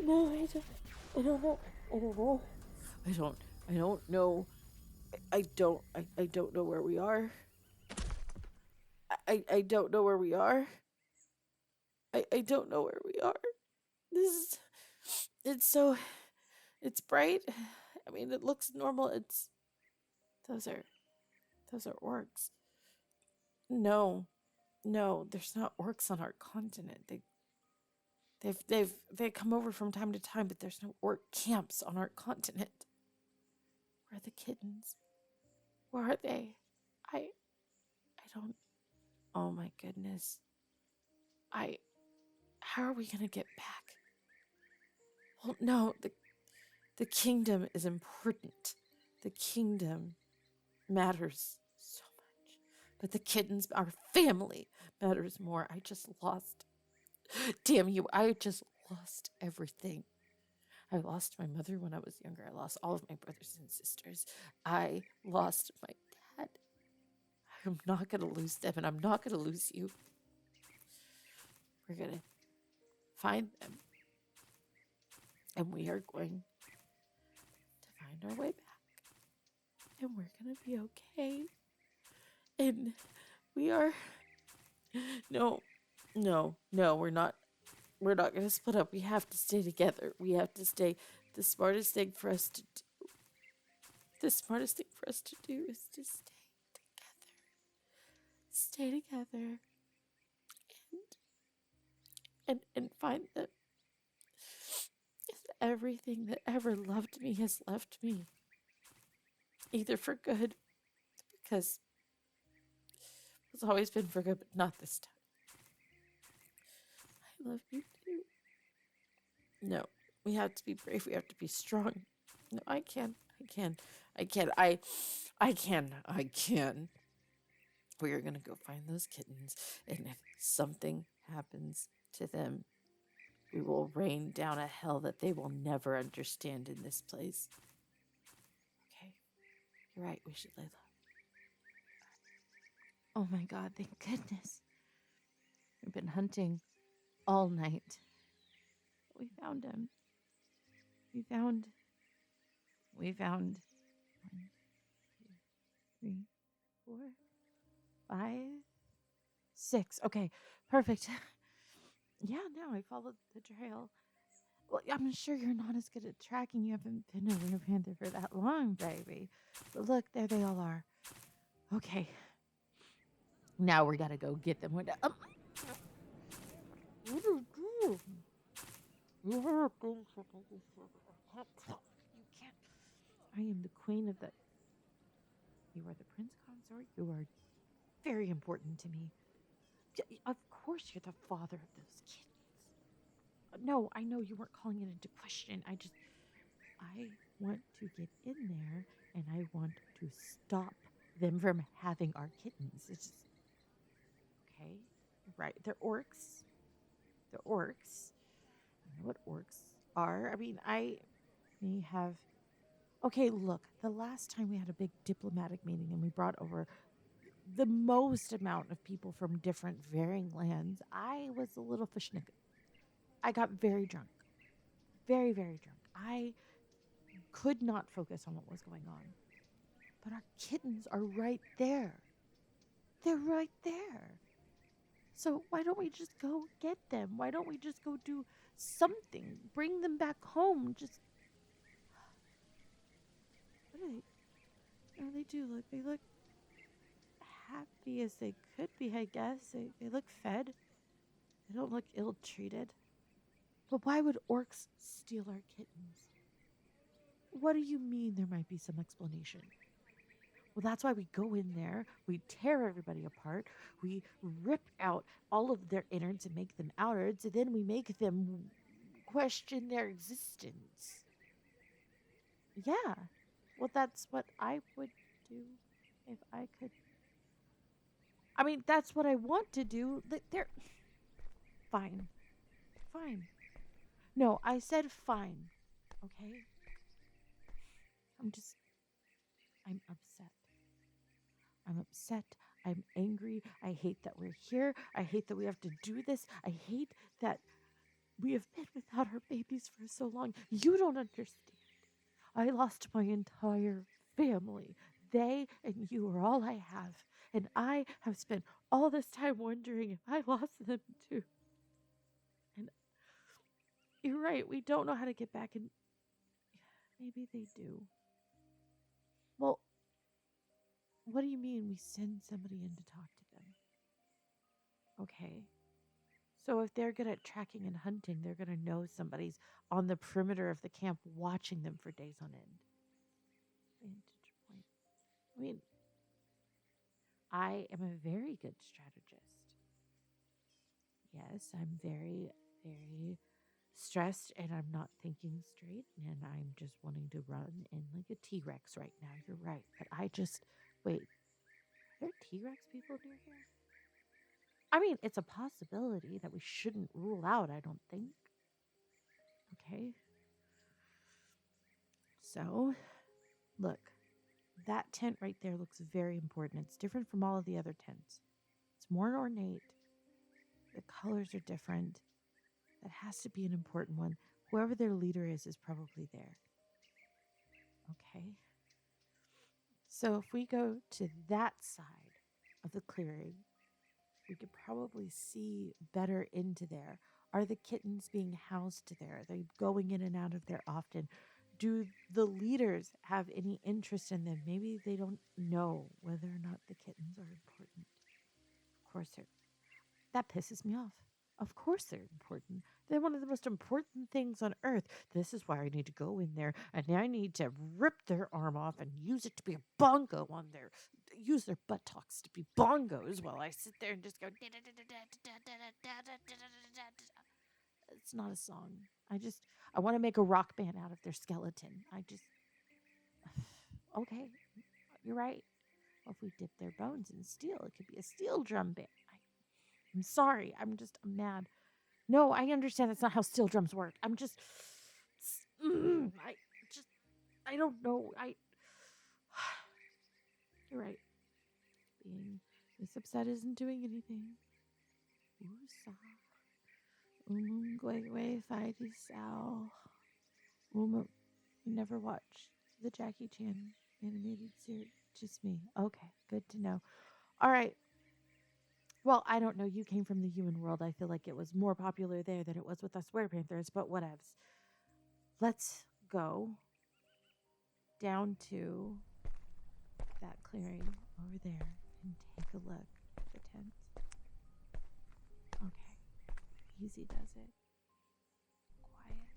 No, I don't know. I don't know. I don't know. I don't know where we are. I don't know where we are. I don't know where we are. It's bright. I mean, it looks normal. Those are orcs. No, there's not orcs on our continent. They come over from time to time, but there's no orc camps on our continent. Where are the kittens? Where are they? I don't. Oh my goodness. How are we gonna get back? Well, no, the kingdom is important. The kingdom matters so much. But the kittens, our family, matters more. I just lost. Damn you, I just lost everything. I lost my mother when I was younger. I lost all of my brothers and sisters. I lost my dad. I'm not going to lose them, and I'm not going to lose you. We're going to find them. And we are going to find our way back. And we're going to be okay. And we are... No, we're not. We're not going to split up. We have to stay together. We have to stay. The smartest thing for us to do. The smartest thing for us to do is to stay together. Stay together. And find them. Everything that ever loved me has left me. Either for good, because it's always been for good, but not this time. I love you too. No, we have to be brave. We have to be strong. No, I can. We are gonna go find those kittens, and if something happens to them, we will rain down a hell that they will never understand in this place. Okay, you're right. We should lay low. Oh my god, thank goodness. We've been hunting all night. We found him. We found 1, 2, 3, 4, 5, 6. Okay, perfect. Yeah, no, I followed the trail. Well, I'm sure you're not as good at tracking. You haven't been a Werepanther for that long, baby. But look, there they all are. Okay. Now we gotta go get them. What are you doing? You can't. I am the queen of the... You are the prince consort. You are very important to me. Of course you're the father of those kittens. No, I know you weren't calling it into question. I want to get in there, and I want to stop them from having our kittens. It's just... Okay, right. They're orcs. They're orcs. I know what orcs are. I mean, I may have... Okay, look, the last time we had a big diplomatic meeting and we brought over the most amount of people from different varying lands, I was a little fishnick. I got very drunk. Very, very drunk. I could not focus on what was going on. But our kittens are right there. They're right there. So why don't we just go get them? Why don't we just go do something. Bring them back home. Just what are they? Oh, they look happy as they could be, I guess. They look fed. They don't look ill-treated. But why would orcs steal our kittens? What do you mean there might be some explanation? Well, that's why we go in there, we tear everybody apart, we rip out all of their innards and make them outards, and then we make them question their existence. Yeah. Well, that's what I would do if I could. I mean, that's what I want to do. They're fine. Fine. No, I said fine. Okay? I'm upset. I'm upset. I'm angry. I hate that we're here. I hate that we have to do this. I hate that we have been without our babies for so long. You don't understand. I lost my entire family. They and you are all I have. And I have spent all this time wondering if I lost them too. And you're right. We don't know how to get back. And maybe they do. Well, what do you mean we send somebody in to talk to them? Okay. So if they're good at tracking and hunting, they're going to know somebody's on the perimeter of the camp watching them for days on end. Vantage point. I mean, I am a very good strategist. Yes, I'm very, very stressed and I'm not thinking straight and I'm just wanting to run in like a T-Rex right now. You're right. But wait, are there T-Rex people near here? I mean, it's a possibility that we shouldn't rule out, I don't think. Okay. So, look, that tent right there looks very important. It's different from all of the other tents. It's more ornate. The colors are different. That has to be an important one. Whoever their leader is probably there. Okay. So if we go to that side of the clearing, we could probably see better into there. Are the kittens being housed there? Are they going in and out of there often? Do the leaders have any interest in them? Maybe they don't know whether or not the kittens are important. Of course, that pisses me off. Of course they're important. They're one of the most important things on earth. This is why I need to go in there and I need to rip their arm off and use it to be a bongo on use their buttocks to be bongos while I sit there and just go. It's not a song. I want to make a rock band out of their skeleton. Okay, you're right. Well, if we dip their bones in steel, it could be a steel drum band. I'm sorry. I'm mad. No, I understand that's not how steel drums work. I don't know. You're right. Being this upset isn't doing anything. Woosah. Umungwegwe fighty sao. You never watched the Jackie Chan animated series? Just me. Okay, good to know. All right. Well, I don't know. You came from the human world. I feel like it was more popular there than it was with us werepanthers, but whatevs. Let's go down to that clearing over there and take a look at the tents. Okay. Easy does it. Quiet.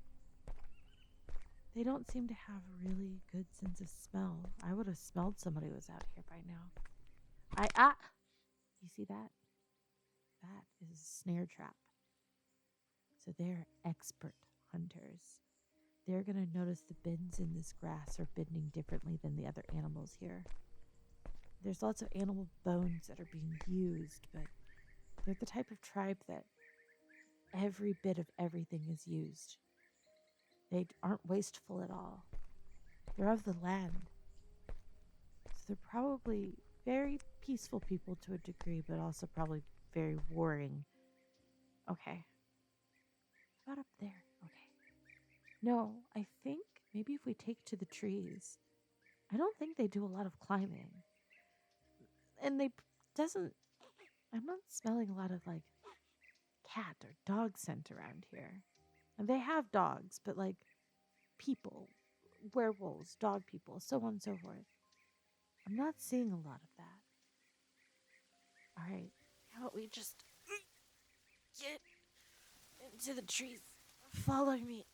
They don't seem to have a really good sense of smell. I would have smelled somebody was out here by now. You see that? That is a snare trap. So they're expert hunters. They're going to notice the bends in this grass are bending differently than the other animals here. There's lots of animal bones that are being used, but they're the type of tribe that every bit of everything is used. They aren't wasteful at all. They're of the land. So they're probably very peaceful people to a degree, but also probably very warring. Okay. What about up there? Okay. No, I think maybe if we take to the trees. I don't think they do a lot of climbing. And I'm not smelling a lot of like cat or dog scent around here. And they have dogs, but like people, werewolves, dog people, so on and so forth. I'm not seeing a lot of that. All right, how about we just get into the trees? Follow me.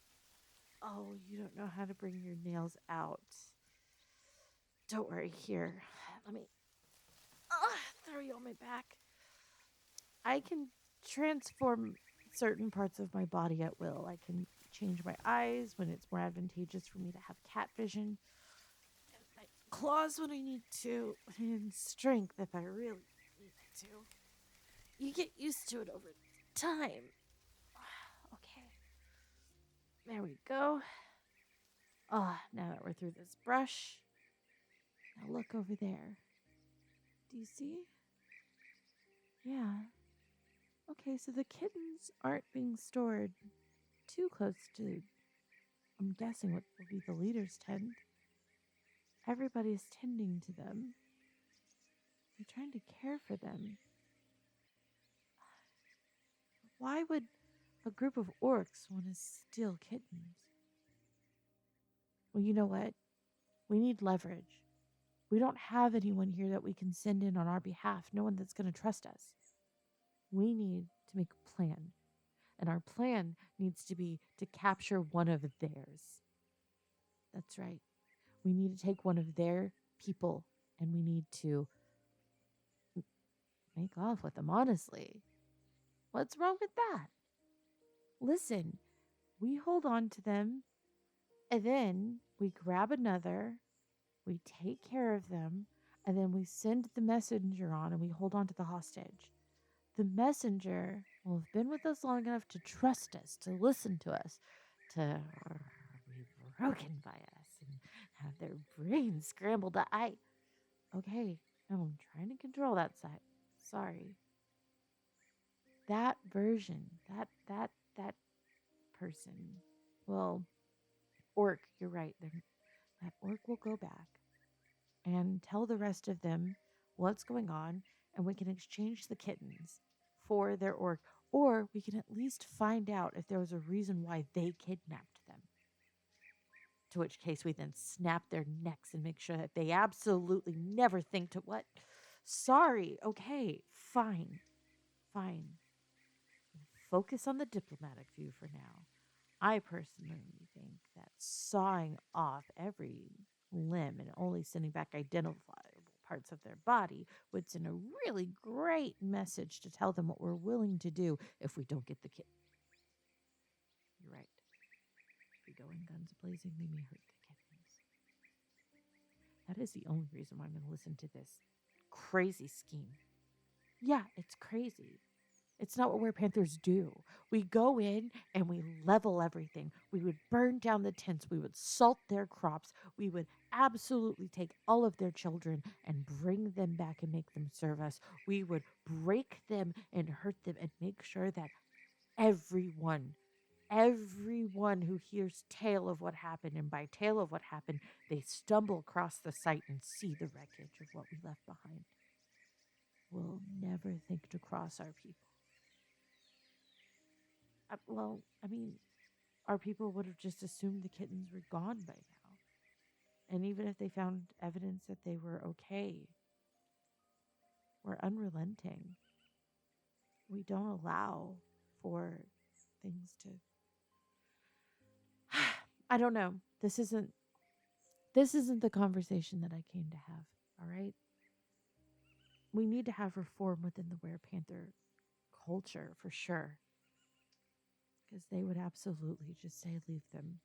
Oh, you don't know how to bring your nails out. Don't worry, here. Let me throw you on my back. I can transform certain parts of my body at will. I can change my eyes when it's more advantageous for me to have cat vision, and my claws when I need to, and strength if I really need to. You get used to it over time. Okay. There we go. Now that we're through this brush, now look over there. Do you see? Yeah. Okay, so the kittens aren't being stored too close to, I'm guessing, what will be the leader's tent. Everybody's tending to them. They're trying to care for them. Why would a group of orcs want to steal kittens? Well, you know what? We need leverage. We don't have anyone here that we can send in on our behalf, no one that's going to trust us. We need to make a plan. And our plan needs to be to capture one of theirs. That's right. We need to take one of their people and we need to make off with them, honestly. What's wrong with that? Listen, we hold on to them and then we grab another, we take care of them, and then we send the messenger on and we hold on to the hostage. The messenger will have been with us long enough to trust us, to listen to us, to be broken by us, and have their brains scrambled to okay, no, I'm trying to control that side. Sorry. That version, that person, well, orc, you're right. That orc will go back and tell the rest of them what's going on, and we can exchange the kittens for their orc, or we can at least find out if there was a reason why they kidnapped them. To which case we then snap their necks and make sure that they absolutely never think to what? Sorry, okay, fine. Focus on the diplomatic view for now. I personally think that sawing off every limb and only sending back identifiable parts of their body would send a really great message to tell them what we're willing to do if we don't get the kid. You're right. If we go in guns blazing, they may hurt the kittens. That is the only reason why I'm going to listen to this crazy scheme. Yeah, it's crazy. It's not what Werepanthers do. We go in and we level everything. We would burn down the tents. We would salt their crops. We would absolutely take all of their children and bring them back and make them serve us. We would break them and hurt them and make sure that everyone who hears tale of what happened, and by tale of what happened, they stumble across the site and see the wreckage of what we left behind, will never think to cross our people. Our people would have just assumed the kittens were gone by now. And even if they found evidence that they were okay, we're unrelenting. We don't allow for things to... I don't know. This isn't the conversation that I came to have, all right? We need to have reform within the Werepanther culture, for sure. Because they would absolutely just say, leave them.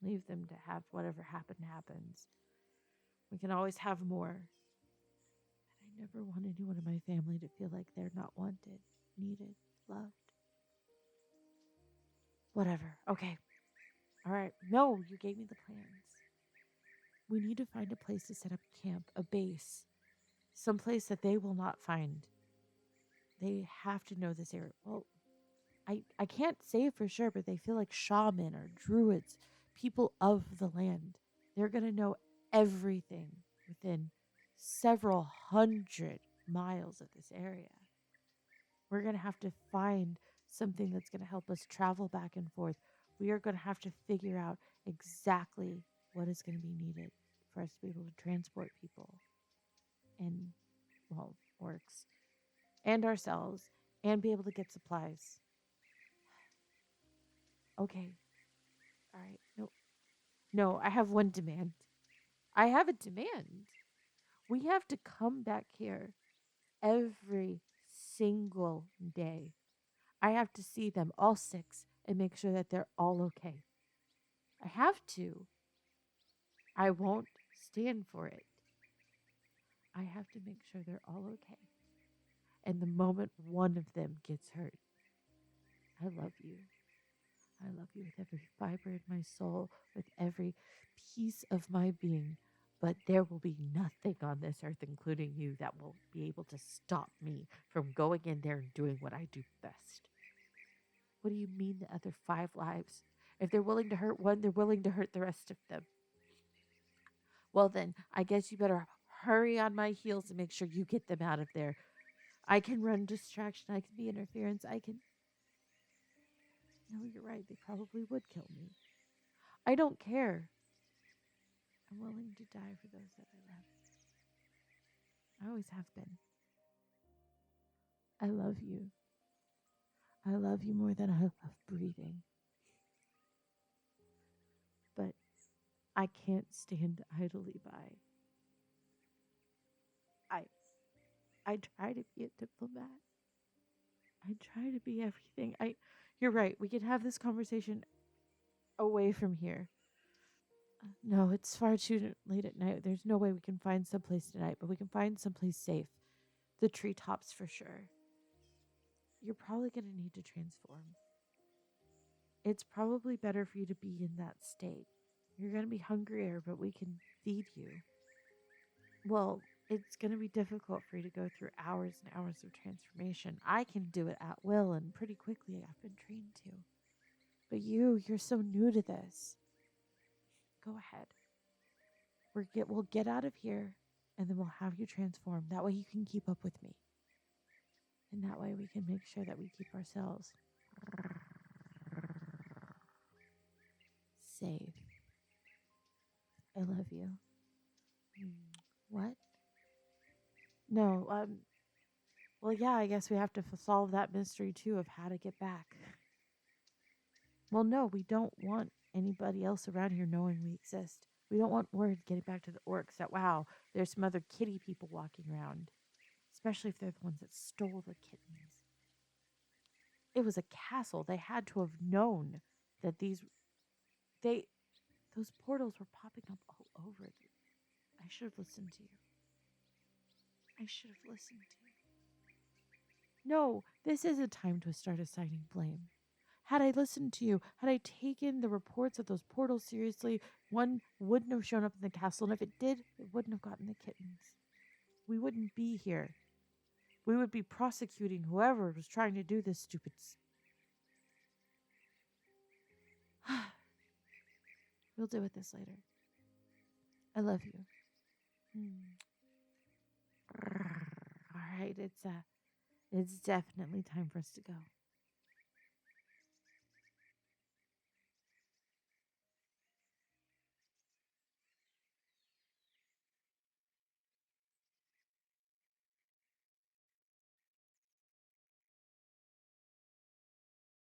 Leave them to have whatever happens. We can always have more. And I never want anyone in my family to feel like they're not wanted, needed, loved. Whatever. Okay. All right. No, you gave me the plans. We need to find a place to set up camp, a base, someplace that they will not find. They have to know this area. Well, I can't say for sure, but they feel like shaman or druids, people of the land. They're going to know everything within several hundred miles of this area. We're going to have to find something that's going to help us travel back and forth, We are going to have to figure out exactly what is going to be needed for us to be able to transport people and, well, orcs and ourselves and be able to get supplies. Okay. All right. No. No, I have one demand. I have a demand. We have to come back here every single day. I have to see them, all 6, and make sure that they're all okay. I have to. I won't stand for it. I have to make sure they're all okay. And the moment one of them gets hurt, I love you. I love you with every fiber in my soul, with every piece of my being. But there will be nothing on this earth, including you, that will be able to stop me from going in there and doing what I do best. What do you mean the other 5 lives? If they're willing to hurt one, they're willing to hurt the rest of them. Well, then, I guess you better hurry on my heels and make sure you get them out of there. I can run distraction. I can be interference. I can. No, you're right. They probably would kill me. I don't care. I'm willing to die for those that I love. I always have been. I love you. I love you more than I love breathing. But I can't stand idly by. I try to be a diplomat. I try to be everything. You're right. We can have this conversation away from here. No, it's far too late at night. There's no way we can find someplace tonight, but we can find someplace safe. The treetops for sure. You're probably going to need to transform. It's probably better for you to be in that state. You're going to be hungrier, but we can feed you. Well, it's going to be difficult for you to go through hours and hours of transformation. I can do it at will and pretty quickly. I've been trained to. But you're so new to this. Go ahead. We'll get out of here, and then we'll have you transform. That way you can keep up with me. And that way we can make sure that we keep ourselves safe. I love you. What? No, well, yeah, I guess we have to solve that mystery, too, of how to get back. Well, no, we don't want anybody else around here knowing we exist. We don't want word getting back to the orcs that, wow, there's some other kitty people walking around. Especially if they're the ones that stole the kittens. It was a castle. They had to have known that those portals were popping up all over. I should have listened to you. I should have listened to you. No, this is a time to start assigning blame. Had I listened to you, had I taken the reports of those portals seriously, one wouldn't have shown up in the castle, and if it did, it wouldn't have gotten the kittens. We wouldn't be here. We would be prosecuting whoever was trying to do this stupid. We'll deal with this later. I love you. All right, it's definitely time for us to go.